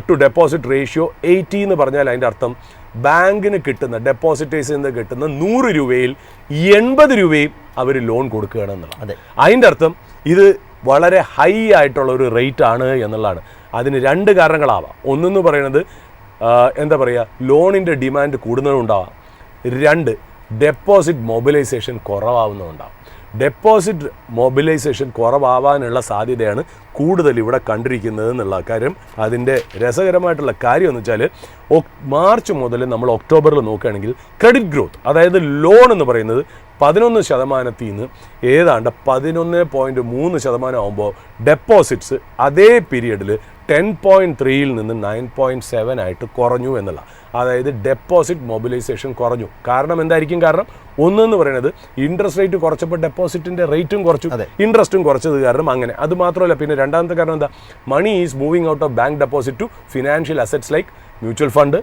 ടു ഡെപ്പോസിറ്റ് റേഷ്യോ 80 എന്ന് പറഞ്ഞാൽ അതിൻ്റെ അർത്ഥം ബാങ്കിന് കിട്ടുന്ന ഡെപ്പോസിറ്റേഴ്സിൽ നിന്ന് കിട്ടുന്ന 100 രൂപയിൽ 80 രൂപയും അവർ ലോൺ കൊടുക്കുകയാണെന്നുള്ളത്. അതിൻ്റെ അർത്ഥം ഇത് വളരെ ഹൈ ആയിട്ടുള്ള ഒരു റേറ്റ് ആണ് എന്നുള്ളതാണ്. അതിന് 2 കാരണങ്ങളാവാം. ഒന്നെന്ന് പറയുന്നത് എന്താ പറയുക, ലോണിൻ്റെ ഡിമാൻഡ് കൂടുന്നതുണ്ടാവാം. 2 ഡെപ്പോസിറ്റ് മൊബിലൈസേഷൻ കുറവാകുന്നതുണ്ടാവും. ഡെപ്പോസിറ്റ് മൊബിലൈസേഷൻ കുറവാകാനുള്ള സാധ്യതയാണ് കൂടുതൽ ഇവിടെ കണ്ടിരിക്കുന്നത് എന്നുള്ള കാര്യം. അതിൻ്റെ രസകരമായിട്ടുള്ള കാര്യം എന്ന് വെച്ചാൽ മാർച്ച് മുതൽ നമ്മൾ ഒക്ടോബറിൽ നോക്കുകയാണെങ്കിൽ ക്രെഡിറ്റ് ഗ്രോത്ത്, അതായത് ലോൺ എന്ന് പറയുന്നത് 11% നിന്ന് ഏതാണ്ട് 11.3% ആകുമ്പോൾ ഡെപ്പോസിറ്റ്സ് അതേ പീരിയഡിൽ 10.3 നിന്ന് 9.7 ആയിട്ട് കുറഞ്ഞു എന്നുള്ള, അതായത് ഡെപ്പോസിറ്റ് മൊബിലൈസേഷൻ കുറഞ്ഞു. കാരണം എന്തായിരിക്കും? കാരണം ഒന്നെന്ന് പറയുന്നത് ഇൻട്രസ്റ്റ് റേറ്റ് കുറച്ചപ്പോൾ ഡെപ്പോസിറ്റിൻ്റെ റേറ്റും കുറച്ചു, ഇൻട്രസ്റ്റും കുറച്ചത് കാരണം അങ്ങനെ. അത് മാത്രമല്ല, പിന്നെ രണ്ടാമത്തെ കാരണം എന്താ? Money is moving out of bank deposit to financial assets like mutual fund,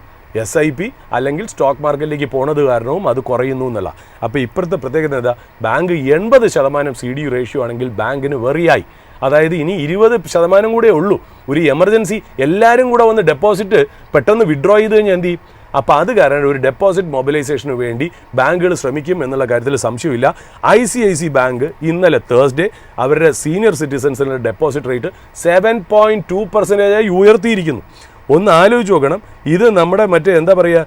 SIP അല്ലെങ്കിൽ സ്റ്റോക്ക് മാർക്കറ്റിലേക്ക് പോണത് കാരണവും അത് കുറയുന്നു എന്നുള്ള. അപ്പോൾ ഇപ്പോഴത്തെ പ്രത്യേകത എന്താ? ബാങ്ക് 80% CD റേഷ്യോ ആണെങ്കിൽ ബാങ്കിന് വെറിയായി. അതായത് ഇനി 20% കൂടെ ഉള്ളൂ. ഒരു എമർജൻസി എല്ലാവരും കൂടെ വന്ന് ഡെപ്പോസിറ്റ് പെട്ടെന്ന് വിഡ്രോ ചെയ്ത് കഴിഞ്ഞാൽ എന്ത് ചെയ്യും? അപ്പോൾ അത് കാരണം ഒരു ഡെപ്പോസിറ്റ് മൊബിലൈസേഷന് വേണ്ടി ബാങ്കുകൾ ശ്രമിക്കും എന്നുള്ള കാര്യത്തിൽ സംശയമില്ല. ICICI ബാങ്ക് ഇന്നലെ തേഴ്സ്ഡേ അവരുടെ സീനിയർ സിറ്റിസൺസിൻ്റെ ഡെപ്പോസിറ്റ് റേറ്റ് 7.2% ഉയർത്തിയിരിക്കുന്നു. ഒന്ന് ആലോചിച്ച് നോക്കണം, ഇത് നമ്മുടെ മറ്റേ എന്താ പറയുക,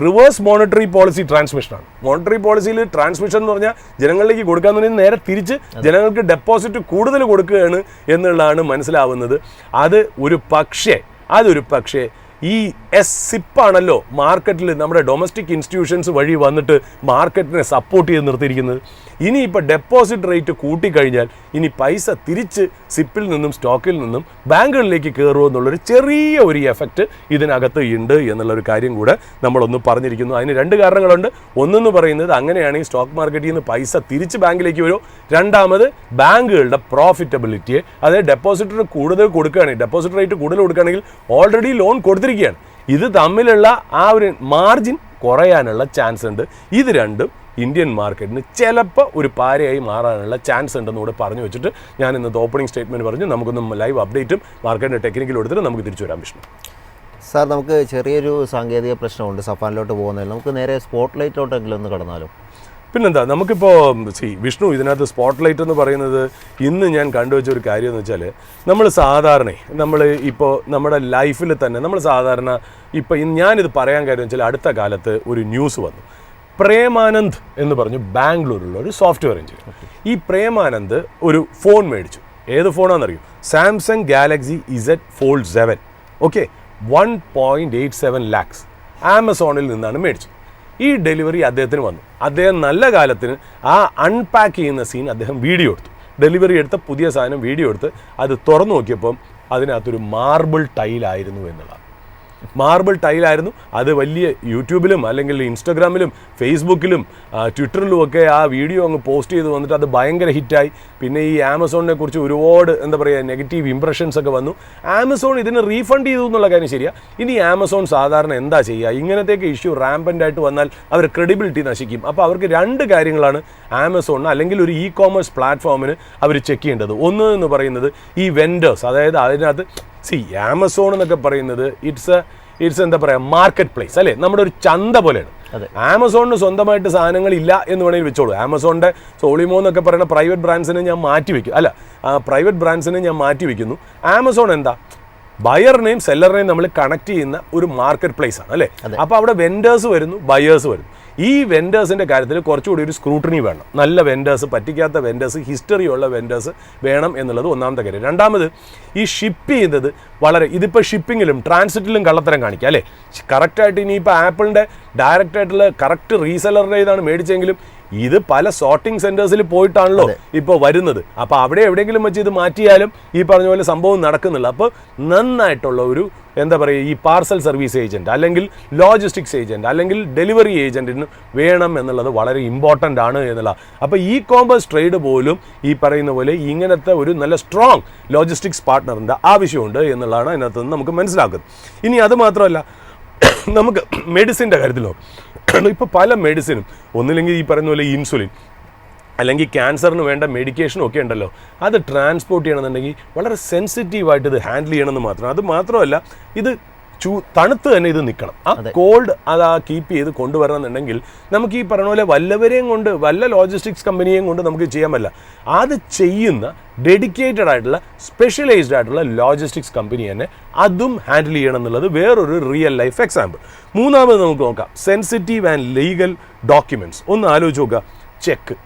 റിവേഴ്സ് മോണിറ്ററി പോളിസി ട്രാൻസ്മിഷനാണ്. മോണിറ്ററി പോളിസിയിൽ ട്രാൻസ്മിഷൻ എന്ന് പറഞ്ഞാൽ ജനങ്ങളിലേക്ക് കൊടുക്കാന്ന് പറഞ്ഞാൽ നേരെ തിരിച്ച് ജനങ്ങൾക്ക് ഡെപ്പോസിറ്റ് കൂടുതൽ കൊടുക്കുകയാണ് എന്നുള്ളതാണ് മനസ്സിലാവുന്നത്. അതൊരു പക്ഷേ ഈ SIP ആണല്ലോ മാർക്കറ്റിൽ നമ്മുടെ ഡൊമസ്റ്റിക് ഇൻസ്റ്റിറ്റ്യൂഷൻസ് വഴി വന്നിട്ട് മാർക്കറ്റിനെ സപ്പോർട്ട് ചെയ്ത് നിർത്തിയിരിക്കുന്നത്. ഇനിയിപ്പോൾ ഡെപ്പോസിറ്റ് റേറ്റ് കൂട്ടിക്കഴിഞ്ഞാൽ ഇനി പൈസ തിരിച്ച് സിപ്പിൽ നിന്നും സ്റ്റോക്കിൽ നിന്നും ബാങ്കുകളിലേക്ക് കയറുമോ എന്നുള്ളൊരു ചെറിയ ഒരു എഫക്റ്റ് ഇതിനകത്ത് ഉണ്ട് എന്നുള്ളൊരു കാര്യം കൂടെ നമ്മളൊന്ന് പറഞ്ഞിരിക്കുന്നു. അതിന് 2 കാരണങ്ങളുണ്ട്. ഒന്നെന്ന് പറയുന്നത് അങ്ങനെയാണെങ്കിൽ സ്റ്റോക്ക് മാർക്കറ്റിൽ നിന്ന് പൈസ തിരിച്ച് ബാങ്കിലേക്ക് വരും. രണ്ടാമത് ബാങ്കുകളുടെ പ്രോഫിറ്റബിലിറ്റിയെ, അതായത് ഡെപ്പോസിറ്റ് കൂടുതൽ കൊടുക്കുകയാണെങ്കിൽ, ഡെപ്പോസിറ്റ് റേറ്റ് കൂടുതൽ കൊടുക്കുകയാണെങ്കിൽ ഓൾറെഡി ലോൺ കൊടുത്തിരിക്കുകയാണ്, ഇത് തമ്മിലുള്ള ആ ഒരു മാർജിൻ കുറയാനുള്ള ചാൻസ് ഉണ്ട്. ഇത് രണ്ടും ഇന്ത്യൻ മാർക്കറ്റിന് ചിലപ്പോൾ ഒരു പാരയായി മാറാനുള്ള ചാൻസ് ഉണ്ടെന്ന് കൂടെ പറഞ്ഞു വെച്ചിട്ട് ഞാൻ ഇന്നത്തെ ഓപ്പണിംഗ് സ്റ്റേറ്റ്മെൻറ്റ് പറഞ്ഞു നമുക്കൊന്ന് ലൈവ് അപ്ഡേറ്റും മാർക്കറ്റിൻ്റെ ടെക്നിക്കലും എടുത്തിട്ട് നമുക്ക് തിരിച്ചു വരാം. വിഷ്ണു സാർ, നമുക്ക് ചെറിയൊരു സാങ്കേതിക പ്രശ്നമുണ്ട് സഫാനിലോട്ട് പോകുന്നതിൽ. നമുക്ക് നേരെ സ്പോട്ട് ലൈറ്റിലോട്ടെങ്കിലും ഒന്ന് കടന്നാലോ? പിന്നെന്താ, നമുക്കിപ്പോൾ വിഷ്ണു ഇതിനകത്ത് സ്പോട്ട് ലൈറ്റ് എന്ന് പറയുന്നത് ഇന്ന് ഞാൻ കണ്ടുവച്ച ഒരു കാര്യം എന്ന് വെച്ചാൽ, നമ്മൾ ഇപ്പോൾ നമ്മുടെ ലൈഫിൽ തന്നെ നമ്മൾ സാധാരണ ഇപ്പോൾ ഞാനിത് പറയാൻ കാര്യം വെച്ചാൽ അടുത്ത കാലത്ത് ഒരു ന്യൂസ് വന്നു. പ്രേമാനന്ദ് എന്ന് പറഞ്ഞു ബാംഗ്ലൂരിലുള്ള ഒരു സോഫ്റ്റ്വെയർ എഞ്ചിനീയർ. ഈ പ്രേമാനന്ദ് ഒരു ഫോൺ മേടിച്ചു. ഏത് ഫോണാണെന്നറിയും? Samsung Galaxy Z Fold 7. Okay, 1.87 lakhs ആമസോണിൽ നിന്നാണ് മേടിച്ചത്. ഈ ഡെലിവറി അദ്ദേഹത്തിന് വന്നു. അദ്ദേഹം നല്ല കാലത്തിന് ആ അൺപാക്ക് ചെയ്യുന്ന സീൻ അദ്ദേഹം വീഡിയോ എടുത്തു. ഡെലിവറി എടുത്ത പുതിയ സാധനം വീഡിയോ എടുത്ത് അത് തുറന്നു നോക്കിയപ്പം അതിനകത്തൊരു മാർബിൾ ടൈലായിരുന്നു എന്നുള്ളതാണ്. മാർബിൾ ടൈലായിരുന്നു. അത് വലിയ യൂട്യൂബിലും അല്ലെങ്കിൽ ഇൻസ്റ്റഗ്രാമിലും ഫേസ്ബുക്കിലും ട്വിറ്ററിലും ഒക്കെ ആ വീഡിയോ അങ്ങ് പോസ്റ്റ് ചെയ്ത് വന്നിട്ട് അത് ഭയങ്കര ഹിറ്റായി. പിന്നെ ഈ ആമസോണിനെ കുറിച്ച് ഒരുപാട് എന്താ പറയുക നെഗറ്റീവ് ഇംപ്രഷൻസ് ഒക്കെ വന്നു. ആമസോൺ ഇതിന് റീഫണ്ട് ചെയ്തു എന്നുള്ള കാര്യം ശരിയാ. ഇനി ആമസോൺ സാധാരണ എന്താ ചെയ്യുക? ഇങ്ങനത്തേക്ക് ഇഷ്യൂ റാമ്പൻ്റ് ആയിട്ട് വന്നാൽ അവർ ക്രെഡിബിലിറ്റി നശിക്കും. അപ്പോൾ അവർക്ക് 2 കാര്യങ്ങളാണ് ആമസോണിന് അല്ലെങ്കിൽ ഒരു ഇ-കോമേഴ്സ് പ്ലാറ്റ്ഫോമിന് അവർ ചെക്ക് ചെയ്യേണ്ടത്. ഒന്ന് എന്ന് പറയുന്നത് ഈ വെൻഡേഴ്സ്, അതായത് അതിനകത്ത് ആമസോൺ എന്നൊക്കെ പറയുന്നത് ഇറ്റ്സ് എന്താ പറയുക, മാർക്കറ്റ് പ്ലേസ് അല്ലേ, നമ്മുടെ ഒരു ചന്ത പോലെയാണ്. ആമസോണിന് സ്വന്തമായിട്ട് സാധനങ്ങൾ ഇല്ല എന്ന് വേണമെങ്കിൽ വെച്ചോളൂ. ആമസോണിൻ്റെ സോളിമോ എന്നൊക്കെ പറയുന്ന പ്രൈവറ്റ് ബ്രാൻഡ്സിനെ ഞാൻ മാറ്റി വയ്ക്കുന്നു. ആമസോൺ എന്താ, ബയറിനെയും സെല്ലറിനെയും നമ്മൾ കണക്ട് ചെയ്യുന്ന ഒരു മാർക്കറ്റ് പ്ലേസ് ആണ് അല്ലേ. അപ്പോൾ അവിടെ വെൻഡേഴ്സ് വരുന്നു, ബയേഴ്സ് വരുന്നു. ഈ വെൻഡേഴ്സിൻ്റെ കാര്യത്തിൽ കുറച്ചുകൂടി ഒരു സ്ക്രൂട്ടണി വേണം. നല്ല വെൻഡേഴ്സ്, പറ്റിക്കാത്ത വെൻഡേഴ്സ്, ഹിസ്റ്ററിയുള്ള വെൻഡേഴ്സ് വേണം എന്നുള്ളത് ഒന്നാമത്തെ കാര്യം. രണ്ടാമത്, ഈ ഷിപ്പ് ചെയ്യുന്നത് ഇതിപ്പോൾ ഷിപ്പിങ്ങിലും ട്രാൻസിറ്റിലും കള്ളത്തരം കാണിക്കുക അല്ലേ. കറക്റ്റായിട്ട് ഇനിയിപ്പോൾ ആപ്പിളിൻ്റെ ഡയറക്റ്റായിട്ടുള്ള കറക്റ്റ് റീസെല്ലറുടെ ഇതാണ് മേടിച്ചെങ്കിലും ഇത് പല സോർട്ടിംഗ് സെൻറ്റേഴ്സിൽ പോയിട്ടാണല്ലോ ഇപ്പോൾ വരുന്നത്. അപ്പോൾ അവിടെ എവിടെയെങ്കിലും വെച്ച് ഇത് മാറ്റിയാലും ഈ പറഞ്ഞ പോലെ സംഭവം നടക്കുന്നില്ല. അപ്പോൾ നന്നായിട്ടുള്ള ഒരു എന്താ പറയുക, ഈ പാർസൽ സർവീസ് ഏജൻറ്റ് അല്ലെങ്കിൽ ലോജിസ്റ്റിക്സ് ഏജൻറ്റ് അല്ലെങ്കിൽ ഡെലിവറി ഏജൻറ്റിന് വേണം എന്നുള്ളത് വളരെ ഇമ്പോർട്ടൻ്റ് ആണ് എന്നുള്ള. അപ്പോൾ ഇ-കോമേഴ്സ് ട്രേഡ് പോലും ഈ പറയുന്ന പോലെ ഇങ്ങനത്തെ ഒരു നല്ല സ്ട്രോങ് ലോജിസ്റ്റിക്സ് പാർട്ട്ണറിൻ്റെ ആവശ്യമുണ്ട് എന്നുള്ളതാണ് അതിനകത്ത് നിന്ന് നമുക്ക് മനസ്സിലാക്കുന്നത്. ഇനി അത് മാത്രമല്ല, നമുക്ക് മെഡിസിൻ്റെ കാര്യത്തിലോ ഇപ്പോൾ പല മെഡിസിനും ഒന്നില്ലെങ്കിൽ ഈ പറയുന്ന പോലെ ഇൻസുലിൻ അല്ലെങ്കിൽ ക്യാൻസറിന് വേണ്ട മെഡിക്കേഷനും ഒക്കെ ഉണ്ടല്ലോ, അത് ട്രാൻസ്പോർട്ട് ചെയ്യണമെന്നുണ്ടെങ്കിൽ വളരെ സെൻസിറ്റീവായിട്ട് ഇത് ഹാൻഡിൽ ചെയ്യണമെന്ന് മാത്രം. അത് മാത്രമല്ല, ഇത് തണുത്ത് തന്നെ ഇത് നിൽക്കണം. ആ കോൾഡ് അത് കീപ്പ് ചെയ്ത് കൊണ്ടുവരണമെന്നുണ്ടെങ്കിൽ നമുക്ക് ഈ പറഞ്ഞ പോലെ വല്ലവരെയും കൊണ്ട്, വല്ല ലോജിസ്റ്റിക്സ് കമ്പനിയെയും കൊണ്ട് നമുക്ക് ചെയ്യാൻ പറ്റില്ല. അത് ചെയ്യുന്ന ഡെഡിക്കേറ്റഡ് ആയിട്ടുള്ള സ്പെഷ്യലൈസ്ഡ് ആയിട്ടുള്ള ലോജിസ്റ്റിക്സ് കമ്പനി തന്നെ അതും ഹാൻഡിൽ ചെയ്യണം എന്നുള്ളത് വേറൊരു റിയൽ ലൈഫ് എക്സാമ്പിൾ. മൂന്നാമത് നമുക്ക് നോക്കാം സെൻസിറ്റീവ് ആൻഡ് ലീഗൽ ഡോക്യുമെൻറ്റ്സ്. ഒന്ന് ആലോചിച്ച് നോക്കുക, ചെക്ക്.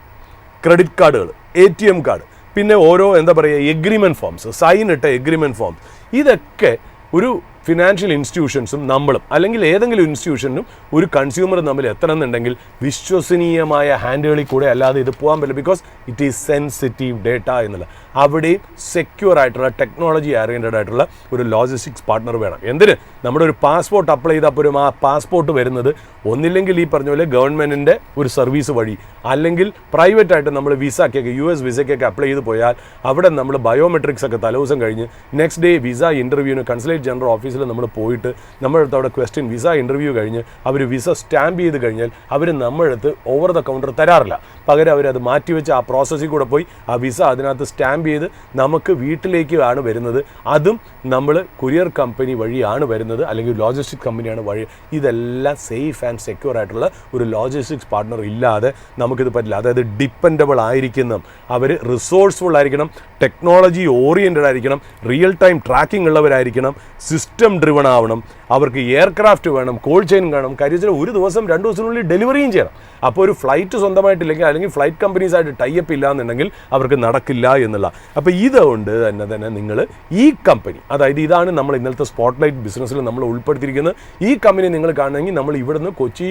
ക്രെഡിറ്റ് കാർഡുകൾ, ATM കാർഡ്, പിന്നെ ഓരോ എന്താ പറയുക എഗ്രിമെൻറ്റ് ഫോംസ്, സൈൻ ഇട്ട എഗ്രിമെൻറ്റ് ഫോംസ്, ഇതൊക്കെ ഒരു ഫിനാൻഷ്യൽ ഇൻസ്റ്റിറ്റ്യൂഷൻസും നമ്മളും അല്ലെങ്കിൽ ഏതെങ്കിലും ഇൻസ്റ്റിറ്റ്യൂഷനും ഒരു കൺസ്യൂമറും തമ്മിൽ എത്തണമെന്നുണ്ടെങ്കിൽ വിശ്വസനീയമായ ഹാൻഡുകളിൽ കൂടെ അല്ലാതെ ഇത് പോകാൻ പറ്റില്ല. Because it is sensitive data എന്നുള്ള അവിടെയും സെക്യൂർ ആയിട്ടുള്ള ടെക്നോളജി ഓറിയൻറ്റഡ് ആയിട്ടുള്ള ഒരു ലോജിസ്റ്റിക്സ് പാർട്ട്ണർ വേണം. എന്തിന്? നമ്മുടെ ഒരു പാസ്പോർട്ട് അപ്ലൈ ചെയ്തപ്പോഴും ആ പാസ്പോർട്ട് വരുന്നത് ഒന്നില്ലെങ്കിൽ ഈ പറഞ്ഞ പോലെ ഗവൺമെൻറ്റിൻ്റെ ഒരു സർവീസ് വഴി, അല്ലെങ്കിൽ പ്രൈവറ്റ് ആയിട്ട് നമ്മൾ വിസയ്ക്കൊക്കെ US വിസയ്ക്കൊക്കെ അപ്ലൈ ചെയ്ത് പോയാൽ അവിടെ നമ്മൾ ബയോമെട്രിക്സ് ഒക്കെ തലേദിവസം കഴിഞ്ഞ് നെക്സ്റ്റ് ഡേ വിസ ഇൻ്റർവ്യൂവിന് കൺസുലേറ്റ് ജനറൽ ഓഫീസിൽ നമ്മൾ പോയിട്ട് നമ്മളടുത്ത് അവിടെ ക്വസ്റ്റ്യൻ വിസ ഇൻ്റർവ്യൂ കഴിഞ്ഞ് അവർ വിസ സ്റ്റാമ്പ് ചെയ്ത് കഴിഞ്ഞാൽ അവർ നമ്മളടുത്ത് ഓവർ ദ കൗണ്ടർ തരാറില്ല. പകരം അവരത് മാറ്റിവെച്ച് ആ പ്രോസസ്സിൽ കൂടെ പോയി ആ വിസ അതിനകത്ത് സ്റ്റാമ്പ് ചെയ്ത് നമുക്ക് വീട്ടിലേക്കാണ് വരുന്നത്. അതും നമ്മൾ കൊറിയർ കമ്പനി വഴിയാണ് വരുന്നത്, അല്ലെങ്കിൽ ലോജിസ്റ്റിക് കമ്പനിയാണ് വഴി. ഇതെല്ലാം സേഫ് ആൻഡ് സെക്യൂർ ആയിട്ടുള്ള ഒരു ലോജിസ്റ്റിക്സ് പാർട്ട്ണർ ഇല്ലാതെ നമുക്കിത് പറ്റില്ല. അതായത് ഡിപ്പെൻഡബിൾ ആയിരിക്കണം, അവർ റിസോഴ്സ്ഫുൾ ആയിരിക്കണം, ടെക്നോളജി ഓറിയൻറ്റഡ് ആയിരിക്കണം, റിയൽ ടൈം ട്രാക്കിംഗ് ഉള്ളവരായിരിക്കണം, സിസ്റ്റം ഡ്രിവൺ ആവണം, അവർക്ക് എയർക്രാഫ്റ്റ് വേണം, കോൾഡ് ചെയിൻ വേണം. കാര്യം ഒരു ദിവസം 2 ദിവസത്തിനുള്ളിൽ ഡെലിവറിയും ചെയ്യണം. അപ്പോൾ ഒരു ഫ്ലൈറ്റ് സ്വന്തമായിട്ടില്ലെങ്കിൽ അല്ലെങ്കിൽ ഫ്ലൈറ്റ് കമ്പനീസായിട്ട് ടൈപ്പ് ഇല്ല എന്നുണ്ടെങ്കിൽ അവർക്ക് നടക്കില്ല എന്നുള്ള. അപ്പോൾ ഇതുകൊണ്ട് തന്നെ നിങ്ങൾ ഈ കമ്പനി, അതായത് ഇതാണ് നമ്മൾ ഇന്നലത്തെ സ്പോട്ട്ലൈറ്റ് ബിസിനസ്സിൽ നമ്മൾ ഉൾപ്പെടുത്തിയിരിക്കുന്നത്. ഈ കമ്പനി നിങ്ങൾ കാണണമെങ്കിൽ നമ്മൾ ഇവിടുന്ന് കൊച്ചി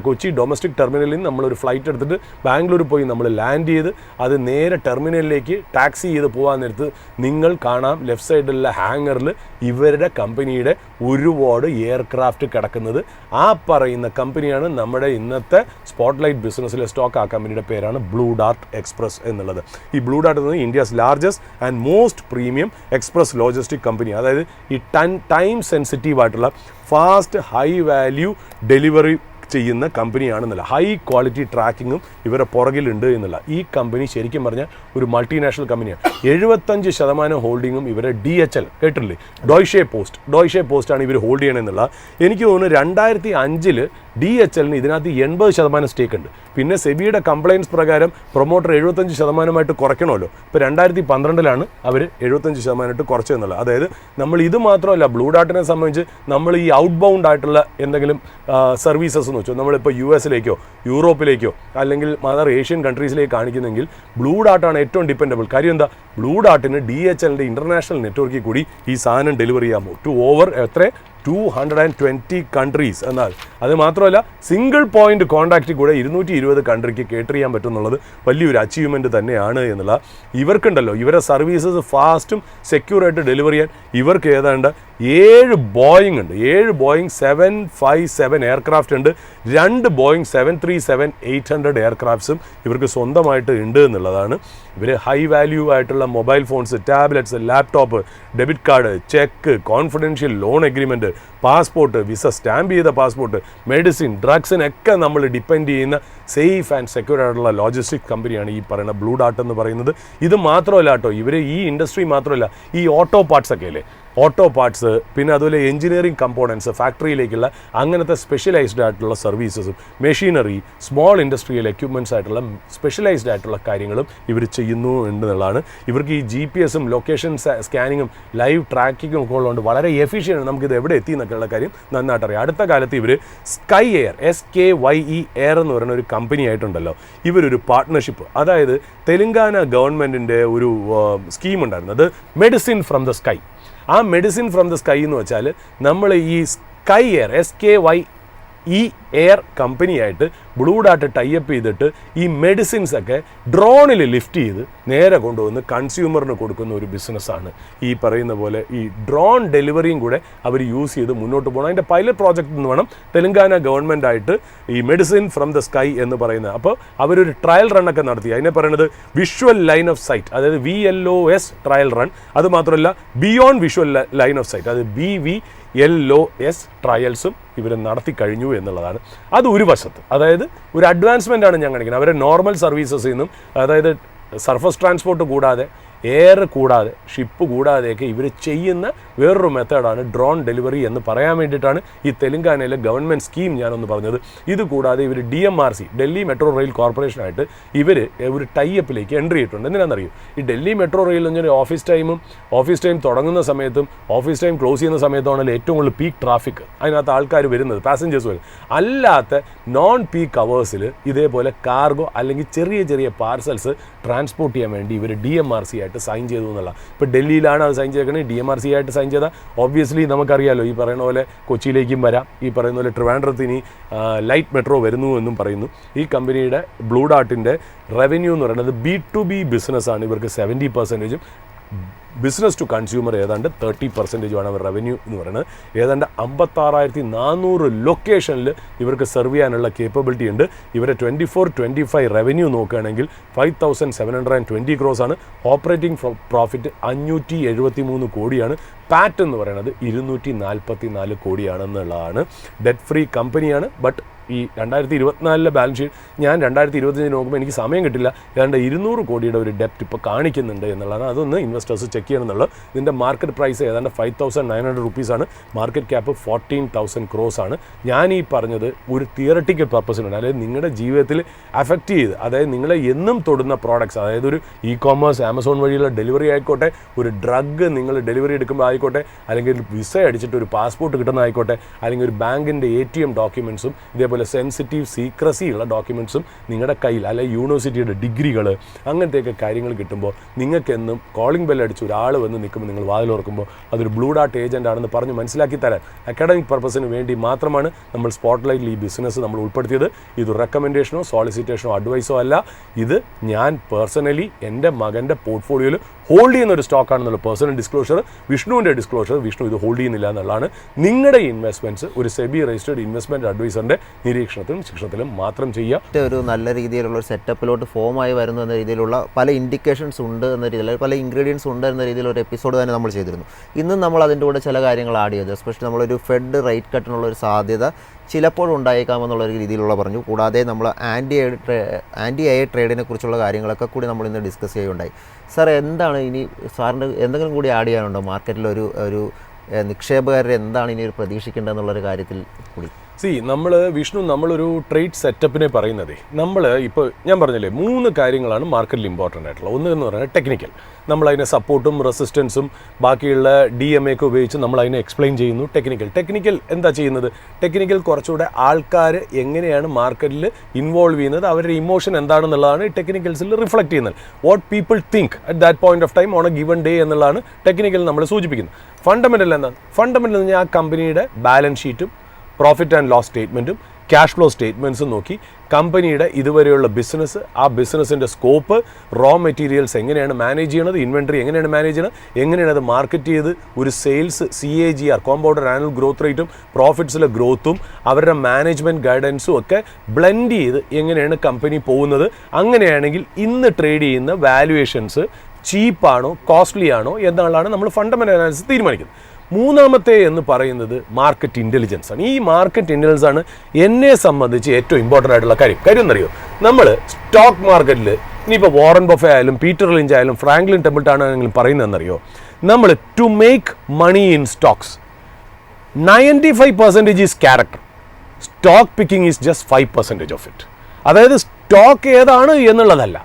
കൊച്ചി ഡൊമസ്റ്റിക് ടെർമിനലിൽ നിന്ന് നമ്മളൊരു ഫ്ലൈറ്റ് എടുത്തിട്ട് ബാംഗ്ലൂർ പോയി നമ്മൾ ലാൻഡ് ചെയ്ത് അത് നേരെ ടെർമിനലിലേക്ക് ടാക്സി ചെയ്ത് പോകാൻ നേരത്ത് നിങ്ങൾ കാണാം ലെഫ്റ്റ് സൈഡിലുള്ള ഹാങ്ങറിൽ ഇവരുടെ കമ്പനിയുടെ ഒരുപാട് എയർക്രാഫ്റ്റ് കിടക്കുന്നത്. ആ പറയുന്ന കമ്പനിയാണ് നമ്മുടെ ഇന്നത്തെ സ്പോട്ട്ലൈറ്റ് ബിസിനസ്സിലെ സ്റ്റോക്ക്. ആ കമ്പനിയുടെ പേരാണ് ബ്ലൂ ഡാർട്ട് എക്സ്പ്രസ് എന്നുള്ളത്. ഈ ബ്ലൂ ഡാർട്ട് എന്നത് India's largest and most premium express logistic company. അതായത് ഈ ടൈം സെൻസിറ്റീവ് ആയിട്ടുള്ള ഫാസ്റ്റ് ഹൈ വാല്യൂ ഡെലിവറി ചെയ്യുന്ന കമ്പനിയാണെന്നല്ല, ഹൈ ക്വാളിറ്റി ട്രാക്കിങ്ങും ഇവരുടെ പുറകിലുണ്ട് എന്നുള്ള. ഈ കമ്പനി ശരിക്കും പറഞ്ഞാൽ ഒരു മൾട്ടിനാഷണൽ കമ്പനിയാണ്. 75% ഹോൾഡിങ്ങും ഇവരെ DHL കേട്ടില്ലേ, ഡോയ്ഷെ പോസ്റ്റാണ് ഇവർ ഹോൾഡ് ചെയ്യണമെന്നുള്ള. എനിക്ക് തോന്നുന്നു 2005 DHLന് ഇതിനകത്ത് 80% സ്റ്റേക്ക് ഉണ്ട്. പിന്നെ സെബിയുടെ കംപ്ലയിൻസ് പ്രകാരം പ്രൊമോട്ടർ 75% കുറയ്ക്കണമല്ലോ. ഇപ്പോൾ 2012 അവർ 75% കുറച്ചെന്നുള്ള. അതായത് നമ്മൾ ഇത് മാത്രമല്ല, ബ്ലൂ ഡാർട്ടിനെ സംബന്ധിച്ച് നമ്മൾ ഈ ഔട്ട് ബൗണ്ട് ആയിട്ടുള്ള എന്തെങ്കിലും സർവീസസ് എന്ന് വെച്ചോ, നമ്മളിപ്പോൾ US യൂറോപ്പിലേക്കോ അല്ലെങ്കിൽ മദർ ഏഷ്യൻ കൺട്രീസിലേക്ക് കാണിക്കുന്നെങ്കിൽ ബ്ലൂ ഡാർട്ടാണ് ഏറ്റവും ഡിപ്പെൻഡബിൾ. കാര്യം എന്താ? ബ്ലൂ ഡാർട്ടിന് DHLൻ്റെ ഇൻ്റർനാഷണൽ നെറ്റ്വർക്കിൽ കൂടി ഈ സാധനം ഡെലിവറി ചെയ്യാമോ ടു ഓവർ 220 കൺട്രീസ്. എന്നാൽ അത് മാത്രമല്ല, സിംഗിൾ പോയിന്റ് കോൺടാക്റ്റിൽ കൂടെ 220 കൺട്രിക്ക് കേറ്റർ ചെയ്യാൻ പറ്റുമെന്നുള്ളത് വലിയൊരു അച്ചീവ്മെൻറ്റ് തന്നെയാണ് എന്നുള്ള. ഇവർക്കുണ്ടല്ലോ ഇവരെ സർവീസസ് ഫാസ്റ്റും സെക്യൂറായിട്ട് ഡെലിവറി ചെയ്യാൻ ഇവർക്ക് ഏതാണ്ട് 7 ബോയിങ് ഉണ്ട്. 7 ബോയിങ് 757 എയർക്രാഫ്റ്റ് ഉണ്ട്. 2 ബോയിങ് 737-800 എയർക്രാഫ്റ്റ്സും ഇവർക്ക് സ്വന്തമായിട്ട് ഉണ്ട് എന്നുള്ളതാണ്. ഇവർ ഹൈ വാല്യൂ ആയിട്ടുള്ള mobile phones, tablets, laptop, debit card, check, confidential loan agreement, passport, visa stamp ചെയ്ത പാസ്പോർട്ട്, മെഡിസിൻ, ഡ്രഗ്സിനൊക്കെ നമ്മൾ ഡിപ്പെൻഡ് ചെയ്യുന്ന സേഫ് ആൻഡ് സെക്യൂർ ആയിട്ടുള്ള ലോജിസ്റ്റിക് കമ്പനിയാണ് ഈ പറയുന്ന ബ്ലൂ ഡാർട്ട് എന്ന് പറയുന്നത്. ഇത് മാത്രമല്ല കേട്ടോ, ഇവർ ഈ ഇൻഡസ്ട്രി മാത്രമല്ല, ഈ ഓട്ടോ പാർട്സ് ഒക്കെ അല്ലേ, ഓട്ടോ പാർട്സ്, പിന്നെ അതുപോലെ എഞ്ചിനീയറിംഗ് കമ്പോണൻസ്, ഫാക്ടറിയിലേക്കുള്ള അങ്ങനത്തെ സ്പെഷ്യലൈസ്ഡ് ആയിട്ടുള്ള സർവീസസും, മെഷീനറി, സ്മോൾ ഇൻഡസ്ട്രിയൽ എക്യുപ്മെൻറ്റ്സ് ആയിട്ടുള്ള സ്പെഷ്യലൈസ്ഡ് ആയിട്ടുള്ള കാര്യങ്ങളും ഇവർ ചെയ്യുന്നു എന്നുള്ളതാണ്. ഇവർക്ക് ഈ GPS-ഉം ലൊക്കേഷൻ സ്കാനിങ്ങും ലൈവ് ട്രാക്കിങ്ങും ഒക്കെ ഉള്ളതുകൊണ്ട് വളരെ എഫിഷ്യൻ്റ്. നമുക്കിത് എവിടെ എത്തി എന്നൊക്കെയുള്ള കാര്യം നന്നായിട്ട് അറിയാം. അടുത്ത കാലത്ത് ഇവർ സ്കൈ എയർ, SKYE എയർ എന്ന് പറയുന്ന ഒരു കമ്പനി ആയിട്ടുണ്ടല്ലോ, ഇവരൊരു പാർട്ട്ണർഷിപ്പ്, അതായത് തെലങ്കാന ഗവൺമെൻറ്റിൻ്റെ ഒരു സ്കീം ഉണ്ടായിരുന്നു, അത് മെഡിസിൻ ഫ്രം ദ സ്കൈ. ആ മെഡിസിൻ ഫ്രം ദ സ്കൈ എന്ന് വെച്ചാൽ നമ്മൾ ഈ സ്കൈ എയർ, SKYE എയർ കമ്പനിയായിട്ട് ബ്ലൂ ഡാർട്ട് ടൈപ്പ് ചെയ്തിട്ട് ഈ മെഡിസിൻസ് ഒക്കെ ഡ്രോണിൽ ലിഫ്റ്റ് ചെയ്ത് നേരെ കൊണ്ടുവന്ന് കൺസ്യൂമറിന് കൊടുക്കുന്ന ഒരു ബിസിനസ്സാണ്. ഈ പറയുന്ന പോലെ ഈ ഡ്രോൺ ഡെലിവറിയും കൂടെ അവർ യൂസ് ചെയ്ത് മുന്നോട്ട് പോകണം. അതിൻ്റെ പൈലറ്റ് പ്രോജക്റ്റ് എന്ന് വേണം തെലങ്കാന ഗവൺമെൻറ്റായിട്ട് ഈ മെഡിസിൻ ഫ്രം ദ സ്കൈ എന്ന് പറയുന്നത്. അപ്പോൾ അവരൊരു ട്രയൽ റണ്ണൊക്കെ നടത്തി. അതിനെ പറയുന്നത് വിഷ്വൽ ലൈൻ ഓഫ് സൈറ്റ്, അതായത് VLOS ട്രയൽ റൺ. അതുമാത്രമല്ല beyond visual line of sight, അത് BVLOS ട്രയൽസും ഇവർ നടത്തി കഴിഞ്ഞു എന്നുള്ളതാണ്. അത് ഒരു വശത്ത്, അതായത് ഒരു അഡ്വാൻസ്മെൻ്റ് ആണ് ഞാൻ കാണിക്കുന്നത്. അവരെ നോർമൽ സർവീസസിൽ നിന്നും, അതായത് സർഫസ് ട്രാൻസ്പോർട്ട് കൂടാതെ എയർ കൂടാതെ ഷിപ്പ് കൂടാതെയൊക്കെ ഇവർ ചെയ്യുന്ന വേറൊരു മെത്തേഡാണ് ഡ്രോൺ ഡെലിവറി എന്ന് പറയാൻ വേണ്ടിയിട്ടാണ് ഈ തെലങ്കാനയിലെ ഗവൺമെൻറ് സ്കീം ഞാനൊന്ന് പറഞ്ഞത്. ഇത് കൂടാതെ ഇവർ DMRC ഡൽഹി മെട്രോ റെയിൽ കോർപ്പറേഷനായിട്ട് ഇവർ ഒരു ടൈപ്പിലേക്ക് എൻട്രി ചെയ്തിട്ടുണ്ട്. എന്തിനാണെന്നറിയോ? ഈ ഡൽഹി മെട്രോ റെയിൽ എന്ന് പറഞ്ഞാൽ ഓഫീസ് ടൈം തുടങ്ങുന്ന സമയത്തും ഓഫീസ് ടൈം ക്ലോസ് ചെയ്യുന്ന സമയത്താണല്ലോ ഏറ്റവും കൂടുതൽ പീക്ക് ട്രാഫിക്, അതിനകത്ത് ആൾക്കാർ വരുന്നത്, പാസഞ്ചേഴ്സ് വരും. അല്ലാത്ത നോൺ പീക്ക് അവേഴ്സിൽ ഇതേപോലെ കാർഗോ അല്ലെങ്കിൽ ചെറിയ ചെറിയ പാർസൽസ് ട്രാൻസ്പോർട്ട് ചെയ്യാൻ വേണ്ടി ഇവർ DMRC ആയിട്ട് സൈൻ ചെയ്തു എന്നുള്ള. ഇപ്പോൾ ഡൽഹിയിലാണ് അത് സൈൻ ചെയ്തേക്കുന്നത്. DMRC ആയിട്ട് സൈൻ ചെയ്താൽ ഒബ്വിയസ്ലി നമുക്കറിയാമല്ലോ, ഈ പറയുന്ന പോലെ കൊച്ചിയിലേക്കും വരാം, ഈ പറയുന്ന പോലെ ട്രിവാൻഡ്രത്ത് ഇനി ലൈറ്റ് മെട്രോ വരുന്നു എന്നും പറയുന്നു. ഈ കമ്പനിയുടെ ബ്ലൂ ഡാർട്ടിൻ്റെ റവന്യൂ എന്ന് പറയുന്നത് B2B ബിസിനസ്സാണ്. ഇവർക്ക് 70%, ബിസിനസ് ടു കൺസ്യൂമർ ഏതാണ്ട് 30%ആണ് അവർ റവന്യൂ എന്ന് പറയുന്നത്. ഏതാണ്ട് 56,400 ലൊക്കേഷനിൽ ഇവർക്ക് സെർവ് ചെയ്യാനുള്ള കേപ്പബിലിറ്റി ഉണ്ട്. ഇവരെ 24-25 റവന്യൂ നോക്കുകയാണെങ്കിൽ 5,720 crores ആണ്. ഓപ്പറേറ്റിംഗ് പ്രോഫിറ്റ് 573 കോടിയാണ്. പാറ്റ് എന്ന് പറയുന്നത് 244 കോടിയാണെന്നുള്ളതാണ്. ഡെറ്റ് ഫ്രീ കമ്പനിയാണ്. ബട്ട് ഈ 2024 ബാലൻസ് ഷീറ്റ് ഞാൻ 2025 നോക്കുമ്പോൾ എനിക്ക് സമയം കിട്ടില്ല. ഏതാണ്ട് 200 കോടിയുടെ ഒരു ഡെപ്റ്റ് ഇപ്പോൾ കാണിക്കുന്നുണ്ട് എന്നുള്ളതാണ്. അതൊന്ന് ഇൻവെസ്റ്റേഴ്സ് ചെക്ക് ചെയ്യണമെന്നുള്ളത്. ഇതിൻ്റെ മാർക്കറ്റ് പ്രൈസ് ഏതാണ്ട് 5,900 റുപ്പീസാണ്. മാർക്കറ്റ് ക്യാപ്പ് 14,000 crores ആണ്. ഞാൻ ഈ പറഞ്ഞത് ഒരു തിയറട്ടിക്കൽ പർപ്പസിനാണ്. അതായത് നിങ്ങളുടെ ജീവിതത്തിൽ അഫക്റ്റ് ചെയ്ത്, അതായത് നിങ്ങളെ എന്നും തൊടുന്ന പ്രോഡക്ട്സ്, അതായത് ഒരു ഇ-കോമേഴ്സ് ആമസോൺ വഴിയുള്ള ഡെലിവറി ആയിക്കോട്ടെ, ഒരു ഡ്രഗ് നിങ്ങൾ ഡെലിവറി എടുക്കുമ്പോൾ ആയിക്കോട്ടെ, അല്ലെങ്കിൽ ഒരു വിസ അടിച്ചിട്ട് ഒരു പാസ്പോർട്ട് കിട്ടുന്നതായിക്കോട്ടെ, അല്ലെങ്കിൽ ഒരു ബാങ്കിൻ്റെ ATM ഡോക്യുമെൻറ്റ്സും ഇതേപോലെ സെൻസിറ്റീവ് സീക്രസി ഉള്ള ഡോക്യുമെൻറ്റ്സും നിങ്ങളുടെ കയ്യിൽ, അല്ലെങ്കിൽ യൂണിവേഴ്സിറ്റിയുടെ ഡിഗ്രികൾ, അങ്ങനത്തെയൊക്കെ കാര്യങ്ങൾ കിട്ടുമ്പോൾ നിങ്ങൾക്കെന്നും കോളിംഗ് ബെൽ അടിച്ച് ഒരാൾ വന്ന് നിൽക്കുമ്പോൾ നിങ്ങൾ വാതിലോർക്കുമ്പോൾ അതൊരു ബ്ലൂ ഡാർട്ട് ഏജൻ്റ് ആണെന്ന് പറഞ്ഞ് മനസ്സിലാക്കി തരാൻ അക്കാഡമിക് പർപ്പസിന് വേണ്ടി മാത്രമാണ് നമ്മൾ സ്പോട്ട്ലൈറ്റിൽ ഈ ബിസിനസ് നമ്മൾ ഉൾപ്പെടുത്തിയത്. ഇത് റെക്കമെൻഡേഷനോ സോളിസിറ്റേഷനോ അഡ്വൈസോ അല്ല. ഇത് ഞാൻ പേഴ്സണലി എൻ്റെ മകൻ്റെ പോർട്ട്ഫോളിയോയിൽ ഹോൾഡ് ചെയ്യുന്ന ഒരു സ്റ്റോക്കാണെന്നുള്ള പേഴ്സണൽ ഡിസ്ക്ലോഷർ, വിഷ്ണുവിൻ്റെ ഡിസ്ക്ലോഷർ. വിഷ്ണു ഇത് ഹോൾഡ് ചെയ്യുന്നില്ല എന്നുള്ളതാണ്. നിങ്ങളുടെ ഇൻവെസ്റ്റ്മെൻറ്റ്സ് ഒരു സെബി രജിസ്റ്റേർഡ് ഇൻവെസ്റ്റ്മെൻറ്റ് അഡ്വൈസറിൻ്റെ നിരീക്ഷണത്തിലും ശിക്ഷണത്തിലും മാത്രം ചെയ്യുക. ഒരു നല്ല രീതിയിലുള്ള ഒരു സെറ്റപ്പിലോട്ട് ഫോമായി വരുന്നു എന്ന രീതിയിലുള്ള പല ഇൻഡിക്കേഷൻസ് ഉണ്ട് എന്ന രീതിയിൽ, പല ഇൻഗ്രീഡിയൻസ് ഉണ്ട് എന്ന രീതിയിൽ ഒരു എപ്പിസോഡ് തന്നെ നമ്മൾ ചെയ്തിരുന്നു. ഇന്നും നമ്മൾ അതിൻ്റെ കൂടെ ചില കാര്യങ്ങൾ ആഡ് ചെയ്തു. എസ്പെഷ്യലി നമ്മളൊരു ഫെഡ് റേറ്റ് കട്ടിനുള്ള ഒരു സാധ്യത ചിലപ്പോൾ ഉണ്ടായേക്കാമെന്നുള്ള രീതിയിലുള്ള പറഞ്ഞു. കൂടാതെ നമ്മൾ ആൻറ്റി എ ട്രേഡിനെ കുറിച്ചുള്ള കാര്യങ്ങളൊക്കെ കൂടി നമ്മൾ ഇന്ന് ഡിസ്കസ് ചെയ്യുകയുണ്ടായി. സാർ, എന്താണ് ഇനി സാറിൻ്റെ എന്തെങ്കിലും കൂടി ആഡ് ചെയ്യാനുണ്ടോ? മാർക്കറ്റിലൊരു ഒരു നിക്ഷേപകരെ എന്താണ് ഇനി ഒരു പ്രതീക്ഷിക്കേണ്ടതെന്നുള്ളൊരു കാര്യത്തിൽ കൂടി? നമ്മളൊരു ട്രേഡ് സെറ്റപ്പിനെ പറയുന്നതേ, നമ്മൾ ഇപ്പോൾ ഞാൻ പറഞ്ഞില്ലേ 3 കാര്യങ്ങളാണ് മാർക്കറ്റിൽ ഇമ്പോർട്ടൻ്റ് ആയിട്ടുള്ളത്. ഒന്ന് എന്ന് പറയുന്നത് ടെക്നിക്കൽ, നമ്മളതിനെ സപ്പോർട്ടും റെസിസ്റ്റൻസും ബാക്കിയുള്ള DMA ഒക്കെ ഉപയോഗിച്ച് നമ്മളതിനെ എക്സ്പ്ലെയിൻ ചെയ്യുന്നു. ടെക്നിക്കൽ എന്താ ചെയ്യുന്നത്? ടെക്നിക്കൽ കുറച്ചുകൂടെ ആൾക്കാർ എങ്ങനെയാണ് മാർക്കറ്റിൽ ഇൻവോൾവ് ചെയ്യുന്നത്, അവരുടെ ഇമോഷൻ എന്താണെന്നുള്ളതാണ് ഈ ടെക്നിക്കൽസിൽ റിഫ്ലക്റ്റ് ചെയ്യുന്നത്. What people think at that point of time on A given day എന്നുള്ളതാണ് ടെക്നിക്കൽ നമ്മൾ സൂചിപ്പിക്കുന്നത്. ഫണ്ടമെൻ്റൽ എന്താണ്? ഫണ്ടമെൻ്റൽ എന്ന് പറഞ്ഞാൽ ആ കമ്പനിയുടെ ബാലൻസ് ഷീറ്റും പ്രോഫിറ്റ് ആൻഡ് ലോസ് സ്റ്റേറ്റ്മെൻറ്റും ക്യാഷ് ഫ്ലോ സ്റ്റേറ്റ്മെൻറ്റ്സും നോക്കി കമ്പനിയുടെ ഇതുവരെയുള്ള ബിസിനസ്, ആ ബിസിനസ്സിൻ്റെ സ്കോപ്പ്, റോ മെറ്റീരിയൽസ് എങ്ങനെയാണ് മാനേജ് ചെയ്യണത്, ഇൻവെൻട്രി എങ്ങനെയാണ് മാനേജ് ചെയ്യണത്, എങ്ങനെയാണ് അത് മാർക്കറ്റ് ചെയ്ത് ഒരു sales CAGR compounded annual growth റേറ്റും പ്രോഫിറ്റ്സിലെ ഗ്രോത്തും അവരുടെ മാനേജ്മെൻറ്റ് ഗൈഡൻസും ഒക്കെ ബ്ലെൻഡ് ചെയ്ത് എങ്ങനെയാണ് കമ്പനി പോകുന്നത്. അങ്ങനെയാണെങ്കിൽ ഇന്ന് ട്രേഡ് ചെയ്യുന്ന വാല്യുവേഷൻസ് ചീപ്പാണോ കോസ്റ്റ്ലി ആണോ എന്നുള്ളതാണ് നമ്മൾ ഫണ്ടമെൻ്റൽ അനാലിസിസ് തീരുമാനിക്കുന്നത്. മൂന്നാമത്തെ എന്ന് പറയുന്നത് മാർക്കറ്റ് ഇൻ്റലിജൻസ് ആണ്. ഈ മാർക്കറ്റ് ഇൻ്റലിജൻസ് ആണ് എന്നെ സംബന്ധിച്ച് ഏറ്റവും ഇമ്പോർട്ടൻ്റ് ആയിട്ടുള്ള കാര്യം എന്നറിയോ? നമ്മൾ സ്റ്റോക്ക് മാർക്കറ്റിൽ ഇനിയിപ്പോൾ വാറൻ ബഫെ ആയാലും പീറ്റർ ലിഞ്ച് ആയാലും ഫ്രാങ്ക്ലിൻ ടെമ്പിൾട്ടൺ ആണെങ്കിലും പറയുന്നതെന്നറിയോ? നമ്മൾ to make money in stocks 95% is character, stock picking is just 5% of it. അതായത് സ്റ്റോക്ക് ഏതാണ് എന്നുള്ളതല്ല,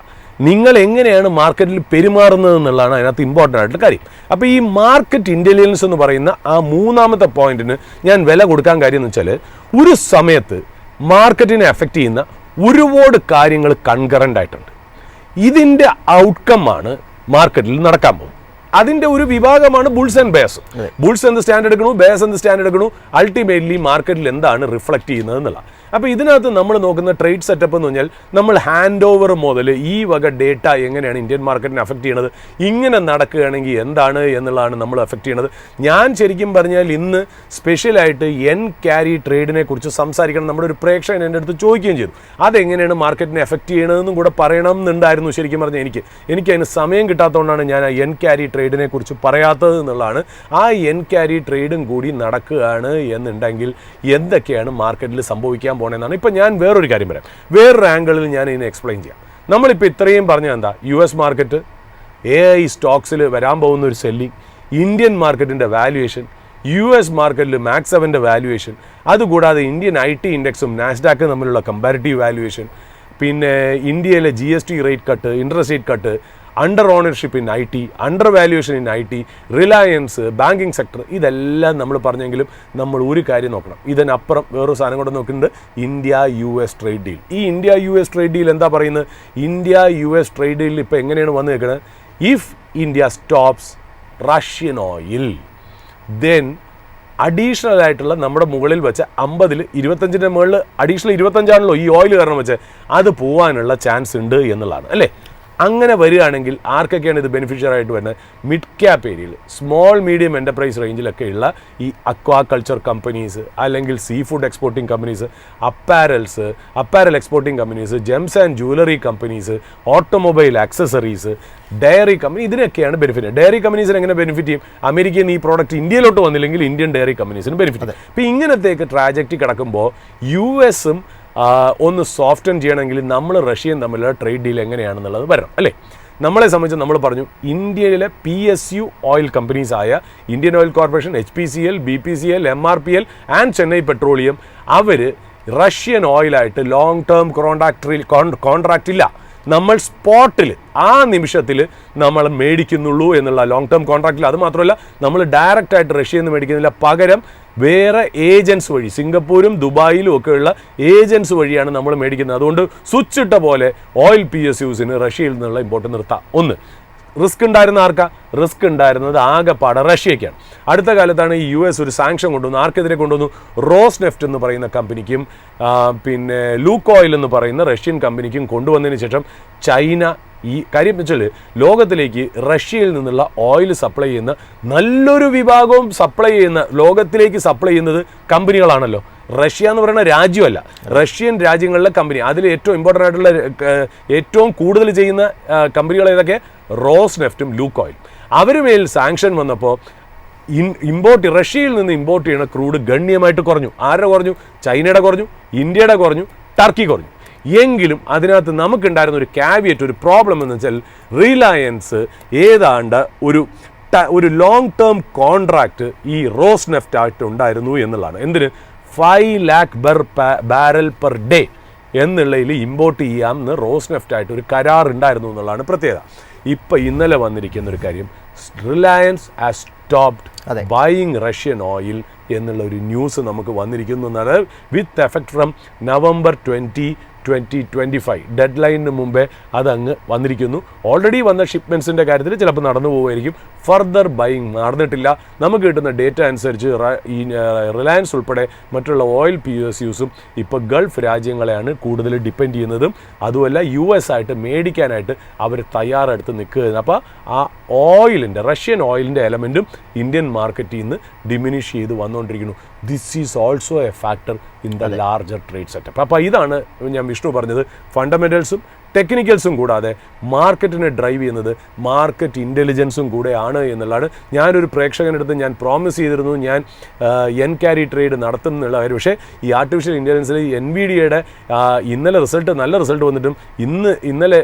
നിങ്ങൾ എങ്ങനെയാണ് മാർക്കറ്റിൽ പെരുമാറുന്നത് എന്നുള്ളതാണ് അതിനകത്ത് ഇമ്പോർട്ടൻ്റ് ആയിട്ടുള്ള കാര്യം. അപ്പോൾ ഈ മാർക്കറ്റ് ഇൻ്റലിജൻസ് എന്ന് പറയുന്ന ആ മൂന്നാമത്തെ പോയിന്റിന് ഞാൻ വില കൊടുക്കാൻ കാര്യം എന്ന് വെച്ചാൽ, ഒരു സമയത്ത് മാർക്കറ്റിനെ എഫക്റ്റ് ചെയ്യുന്ന ഒരുപാട് കാര്യങ്ങൾ കൺകറൻ്റ് ആയിട്ടുണ്ട്. ഇതിൻ്റെ ഔട്ട്കമാണ് മാർക്കറ്റിൽ നടക്കാൻ പോകുന്നത്. അതിൻ്റെ ഒരു വിഭാഗമാണ് ബുൾസ് ആൻഡ് ബേസ്. ബുൾസ് എന്ത് സ്റ്റാൻഡ് എടുക്കണു, ബേസ് എന്ത് സ്റ്റാൻഡ് എടുക്കണു, അൾട്ടിമേറ്റ്ലി മാർക്കറ്റിൽ എന്താണ് റിഫ്ലക്റ്റ് ചെയ്യുന്നത് എന്നുള്ള. അപ്പോൾ ഇതിനകത്ത് നമ്മൾ നോക്കുന്ന ട്രേഡ് സെറ്റപ്പ് എന്ന് പറഞ്ഞാൽ നമ്മൾ ഹാൻഡ് ഓവർ മുതൽ ഈ വക ഡേറ്റ എങ്ങനെയാണ് ഇന്ത്യൻ മാർക്കറ്റിനെ അഫക്റ്റ് ചെയ്യണത്, ഇങ്ങനെ നടക്കുകയാണെങ്കിൽ എന്താണ് എന്നുള്ളതാണ് നമ്മൾ അഫക്റ്റ് ചെയ്യണത്. ഞാൻ ശരിക്കും പറഞ്ഞാൽ ഇന്ന് സ്പെഷ്യലായിട്ട് ക്യാരി ട്രേഡിനെ കുറിച്ച് സംസാരിക്കണം. നമ്മുടെ ഒരു പ്രേക്ഷകൻ എൻ്റെ അടുത്ത് ചോദിക്കുകയും ചെയ്തു, അതെങ്ങനെയാണ് മാർക്കറ്റിനെ എഫക്റ്റ് ചെയ്യണതെന്നും കൂടെ പറയണം എന്നുണ്ടായിരുന്നു. ശരിക്കും പറഞ്ഞാൽ എനിക്ക് അതിന് സമയം കിട്ടാത്തതുകൊണ്ടാണ് ഞാൻ ആ ക്യാരി ട്രേഡിനെ കുറിച്ച് പറയാത്തത് എന്നുള്ളതാണ്. ആ ക്യാരി ട്രേഡും കൂടി നടക്കുകയാണ് എന്നുണ്ടെങ്കിൽ എന്തൊക്കെയാണ് മാർക്കറ്റിൽ സംഭവിക്കാൻ പോകണമെന്നാണ്. ഇപ്പം ഞാൻ വേറൊരു കാര്യം പറയാം, വേറൊരു ആംഗിളിൽ ഞാൻ ഇതിനെ എക്സ്പ്ലെയിൻ ചെയ്യാം. നമ്മളിപ്പോൾ ഇത്രയും പറഞ്ഞ എന്താ, US മാർക്കറ്റ് AI സ്റ്റോക്സിൽ വരാൻ പോകുന്ന ഒരു സെല്ലിംഗ്, ഇന്ത്യൻ മാർക്കറ്റിൻ്റെ വാല്യുവേഷൻ, US മാർക്കറ്റിൽ മാക്സ് 7ൻ്റെ വാല്യുവേഷൻ, അതുകൂടാതെ ഇന്ത്യൻ IT ഇൻഡെക്സും നാസ്ഡാക്കും തമ്മിലുള്ള കമ്പാരിറ്റീവ് വാല്യുവേഷൻ, പിന്നെ ഇന്ത്യയിലെ GST rate cut, interest rate cut, under ownership in IT, under valuation in IT, Reliance, banking sector, ഇതെല്ലാം നമ്മൾ പറഞ്ഞെങ്കിലും നമ്മൾ ഒരു കാര്യം നോക്കണം. ഇതിനപ്പുറം വേറൊരു സാധനം കൂടെ നോക്കുന്നുണ്ട്, India-US ട്രേഡ് ഡീൽ. ഈ India-US ട്രേഡ് ഡീൽ എന്താ പറയുന്നത്? India-US ട്രേഡ് ഡീലിൽ ഇപ്പോൾ എങ്ങനെയാണ് വന്ന് നിൽക്കുന്നത്? If India stops Russian oil, then additional ആയിട്ടുള്ള നമ്മുടെ മുകളിൽ വെച്ച 50-ൽ 25-ൻ്റെ മുകളിൽ അഡീഷണൽ 25ആണല്ലോ ഈ ഓയിൽ കാരണം വെച്ച്, അത് പോകാനുള്ള ചാൻസ് ഉണ്ട് എന്നുള്ളതാണ് അല്ലേ. അങ്ങനെ വരികയാണെങ്കിൽ ആർക്കൊക്കെയാണ് ഇത് ബെനിഫിഷ്യർ ആയിട്ട് വരുന്നത്? മിഡ് ക്യാപ്പ് ഏരിയയിൽ, സ്മോൾ മീഡിയം എൻ്റർപ്രൈസ് റേഞ്ചിലൊക്കെയുള്ള ഈ അക്വാകൾച്ചർ കമ്പനീസ്, അല്ലെങ്കിൽ seafood exporting companies, apparel exporting companies, gems and jewellery companies, automobile accessories, dairy company, ഇതിനൊക്കെയാണ് ബെനിഫിറ്റ്. ഡയറി കമ്പനീസിന് എങ്ങനെ ബെനിഫിറ്റ് ചെയ്യും? അമേരിക്കയിൽ നിന്ന് ഈ പ്രോഡക്റ്റ് ഇന്ത്യയിലോട്ട് വന്നില്ലെങ്കിൽ ഇന്ത്യൻ ഡയറി കമ്പനീസിന് ബെനിഫിറ്റ്. അപ്പോൾ ഇങ്ങനത്തേക്ക് ട്രാജക്റ്റ് കിടക്കുമ്പോൾ US-ഉം ഒന്ന് സോഫ്റ്റൻ ചെയ്യണമെങ്കിൽ നമ്മൾ റഷ്യയും തമ്മിലുള്ള ട്രേഡ് ഡീൽ എങ്ങനെയാണെന്നുള്ളത് വരണം അല്ലേ. നമ്മളെ സംബന്ധിച്ച് നമ്മൾ പറഞ്ഞു, ഇന്ത്യയിലെ PSU ഓയിൽ കമ്പനീസായ Indian Oil Corporation, HPCL, BPCL, MRPL and Chennai Petroleum, അവർ റഷ്യൻ ഓയിലായിട്ട് ലോങ് ടേം കോൺട്രാക്റ്റ് ഇല്ല. നമ്മൾ സ്പോട്ടിൽ ആ നിമിഷത്തിൽ നമ്മൾ മേടിക്കുന്നുള്ളൂ എന്നുള്ള ലോങ് ടേം കോൺട്രാക്റ്റിൽ. അത് മാത്രമല്ല, നമ്മൾ ഡയറക്റ്റായിട്ട് റഷ്യയിൽ നിന്ന് മേടിക്കുന്നില്ല, പകരം വേറെ ഏജൻസ് വഴി, സിംഗപ്പൂരും ദുബായിലും ഒക്കെയുള്ള ഏജൻസ് വഴിയാണ് നമ്മൾ മേടിക്കുന്നത്. അതുകൊണ്ട് സ്വിച്ച് ഇട്ട പോലെ ഓയിൽ PSUസിന് റഷ്യയിൽ നിന്നുള്ള ഇമ്പോർട്ട് നിർത്താം. ഒന്ന്, റിസ്ക് ഉണ്ടായിരുന്ന ആർക്കാ? റിസ്ക് ഉണ്ടായിരുന്നത് ആകെപ്പാടെ റഷ്യയ്ക്കാണ്. അടുത്ത കാലത്താണ് ഈ US ഒരു സാങ്ഷൻ കൊണ്ടുവന്നു. ആർക്കെതിരെ കൊണ്ടുവന്നു? റോസ് നെഫ്റ്റ് എന്ന് പറയുന്ന കമ്പനിക്കും പിന്നെ ലൂക്കോയിൽ എന്ന് പറയുന്ന റഷ്യൻ കമ്പനിക്കും കൊണ്ടുവന്നതിന് ശേഷം ചൈന ഈ കാര്യം വെച്ചാൽ ലോകത്തിലേക്ക് റഷ്യയിൽ നിന്നുള്ള ഓയിൽ സപ്ലൈ ചെയ്യുന്ന നല്ലൊരു വിഭാഗവും ലോകത്തിലേക്ക് സപ്ലൈ ചെയ്യുന്നത് കമ്പനികളാണല്ലോ. റഷ്യ എന്ന് പറയുന്ന രാജ്യമല്ല, റഷ്യൻ രാജ്യങ്ങളിലെ കമ്പനി. അതിൽ ഏറ്റവും ഇമ്പോർട്ടൻ്റ് ആയിട്ടുള്ള ഏറ്റവും കൂടുതൽ ചെയ്യുന്ന കമ്പനികൾ ഏതൊക്കെ? Rose നെഫ്റ്റും Lukoil. അവരുമേൽ സാങ്ഷൻ വന്നപ്പോൾ റഷ്യയിൽ നിന്ന് ഇമ്പോർട്ട് ചെയ്യുന്ന ക്രൂഡ് ഗണ്യമായിട്ട് കുറഞ്ഞു. ആരുടെ കുറഞ്ഞു? ചൈനയുടെ കുറഞ്ഞു, ഇന്ത്യയുടെ കുറഞ്ഞു, ടർക്കി കുറഞ്ഞു. എങ്കിലും അതിനകത്ത് നമുക്കുണ്ടായിരുന്ന ഒരു ക്യാവിയറ്റ്, ഒരു പ്രോബ്ലം എന്ന് വെച്ചാൽ റിലയൻസ് ഏതാണ്ട് ഒരു ലോങ് ടേം കോൺട്രാക്റ്റ് ഈ റോസ് നെഫ്റ്റ് ആയിട്ട് ഉണ്ടായിരുന്നു എന്നുള്ളതാണ്. എന്തിന്? 5 lakh ബാരൽ പെർ ഡേ എന്നുള്ളതിൽ ഇമ്പോർട്ട് ചെയ്യാമെന്ന് റോസ് നെഫ്റ്റ് ആയിട്ട് ഒരു കരാർ ഉണ്ടായിരുന്നു എന്നുള്ളതാണ് പ്രത്യേകത. ഇപ്പം ഇന്നലെ വന്നിരിക്കുന്ന ഒരു കാര്യം, Reliance has stopped buying Russian oil എന്നുള്ള ഒരു ന്യൂസ് നമുക്ക് വന്നിരിക്കുന്നു എന്നാണ്. With effect from November 2025 dead ലൈനിന് മുമ്പേ അതങ്ങ് വന്നിരിക്കുന്നു. ഓൾറെഡി വന്ന ഷിപ്മെൻറ്റ്സിൻ്റെ കാര്യത്തിൽ ചിലപ്പോൾ നടന്നു പോകുമായിരിക്കും. ഫർദർ ബൈയിങ് നടന്നിട്ടില്ല. നമുക്ക് കിട്ടുന്ന ഡേറ്റ അനുസരിച്ച് ഈ റിലയൻസ് ഉൾപ്പെടെ മറ്റുള്ള ഓയിൽ PSUസും ഇപ്പോൾ ഗൾഫ് രാജ്യങ്ങളെയാണ് കൂടുതൽ ഡിപ്പെൻഡ് ചെയ്യുന്നതും, അതുമല്ല US ആയിട്ട് മേടിക്കാനായിട്ട് അവർ തയ്യാറെടുത്ത് നിൽക്കുകയാണ്. അപ്പോൾ ആ ഓയിലിൻ്റെ, റഷ്യൻ ഓയിലിൻ്റെ എലമെൻറ്റും ഇന്ത്യൻ മാർക്കറ്റിൽ നിന്ന് ഡിമിനിഷ് ചെയ്ത് വന്നുകൊണ്ടിരിക്കുന്നു. This is also A factor in the larger trade setup. അപ്പോൾ ഇതാണ് ഞാൻ വിഷ്ണു പറഞ്ഞത്, ഫണ്ടമെൻ്റൽസും ടെക്നിക്കൽസും കൂടാതെ മാർക്കറ്റിനെ ഡ്രൈവ് ചെയ്യുന്നത് മാർക്കറ്റ് ഇൻ്റലിജൻസും കൂടെയാണ് എന്നുള്ളതാണ്. ഞാനൊരു പ്രേക്ഷകനടുത്ത് ഞാൻ പ്രോമിസ് ചെയ്തിരുന്നു, ഞാൻ എൻകാരി ട്രേഡ് നടത്തുന്നുള്ള കാര്യം. പക്ഷേ ഈ ആർട്ടിഫിഷ്യൽ ഇൻ്റലിജൻസിൽ NVIDIAയുടെ ഇന്നലെ നല്ല റിസൾട്ട് വന്നിട്ടും ഇന്നലെ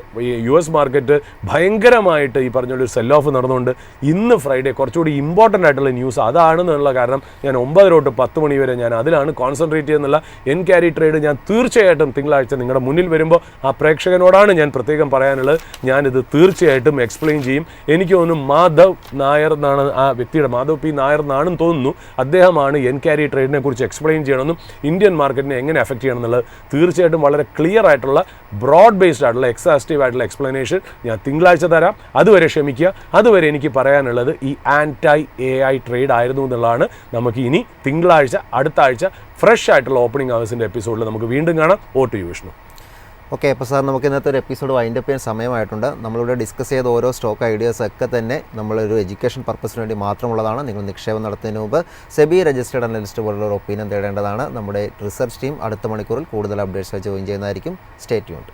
US മാർക്കറ്റ് ഭയങ്കരമായിട്ട് ഈ പറഞ്ഞൊരു സെൽ ഓഫ് നടന്നുകൊണ്ട് ഇന്ന് ഫ്രൈഡേ കുറച്ചുകൂടി ഇമ്പോർട്ടൻ്റ് ആയിട്ടുള്ള ന്യൂസ് അതാണെന്നുള്ള കാരണം ഞാൻ 9 തൊട്ട് 10 മണി വരെ ഞാൻ അതിലാണ് കോൺസെൻട്രേറ്റ് ചെയ്യുന്നുള്ള എൻകാരി ട്രേഡ് ഞാൻ തീർച്ചയായിട്ടും തിങ്കളാഴ്ച നിങ്ങളുടെ മുന്നിൽ വരുമ്പോൾ ആ പ്രേക്ഷകനോടാണ് ഞാൻ പ്രത്യേകം പറയാനുള്ളത്. ഞാനിത് തീർച്ചയായിട്ടും എക്സ്പ്ലെയിൻ ചെയ്യും. എനിക്ക് തോന്നുന്നു മാധവ് നായർ എന്നാണ് ആ വ്യക്തിയുടെ, മാധവ് P. നായർ എന്നാണെന്ന് തോന്നുന്നു, അദ്ദേഹമാണ് എൻകാരി ട്രേഡിനെ കുറിച്ച് എക്സ്പ്ലെയിൻ ചെയ്യണമെന്നും ഇന്ത്യൻ മാർക്കറ്റിനെ എങ്ങനെ എഫക്റ്റ് ചെയ്യണം എന്നുള്ളത് തീർച്ചയായിട്ടും വളരെ ക്ലിയർ ആയിട്ടുള്ള ബ്രോഡ് ബേസ്ഡ് ആയിട്ടുള്ള എക്സാസ്റ്റീവ് ആയിട്ടുള്ള എക്സ്പ്ലനേഷൻ ഞാൻ തിങ്കളാഴ്ച തരാം. അതുവരെ ക്ഷമിക്കുക. അതുവരെ എനിക്ക് പറയാനുള്ളത് ഈ AI ട്രേഡ് ആയിരുന്നു എന്നുള്ളതാണ്. നമുക്ക് ഇനി തിങ്കളാഴ്ച അടുത്ത ആഴ്ച ഫ്രഷ് ആയിട്ടുള്ള ഓപ്പണിംഗ് അവേഴ്സിൻ്റെ എപ്പിസോഡിൽ നമുക്ക് വീണ്ടും കാണാം. ഓട്ട് യു വിഷ്ണു. ഓക്കെ, അപ്പോൾ സാർ നമുക്ക് ഇന്നത്തെ ഒരു എപ്പിസോഡ് വൈൻഡപ്പ് ചെയ്യാൻ സമയമായിട്ടുണ്ട്. നമ്മളിവിടെ ഡിസ്കസ് ചെയ്ത ഓരോ സ്റ്റോക്ക് ഐഡിയാസ് ഒക്കെ തന്നെ നമ്മളൊരു എഡ്യൂക്കേഷൻ പർപ്പസിന് വേണ്ടി മാത്രമുള്ളതാണ്. നിങ്ങൾ നിക്ഷേപം നടത്തുന്നതിന് മുമ്പ് സെബി രജിസ്റ്റേർഡ് അനലിസ്റ്റ് പോലുള്ള ഒരു ഒപ്പീനിയൻ തേടേണ്ടതാണ്. നമ്മുടെ റിസർച്ച് ടീം അടുത്ത മണിക്കൂറിൽ കൂടുതൽ അപ്ഡേറ്റ്സ് ജോയിൻ ചെയ്യുന്നതായിരിക്കും. Stay tuned.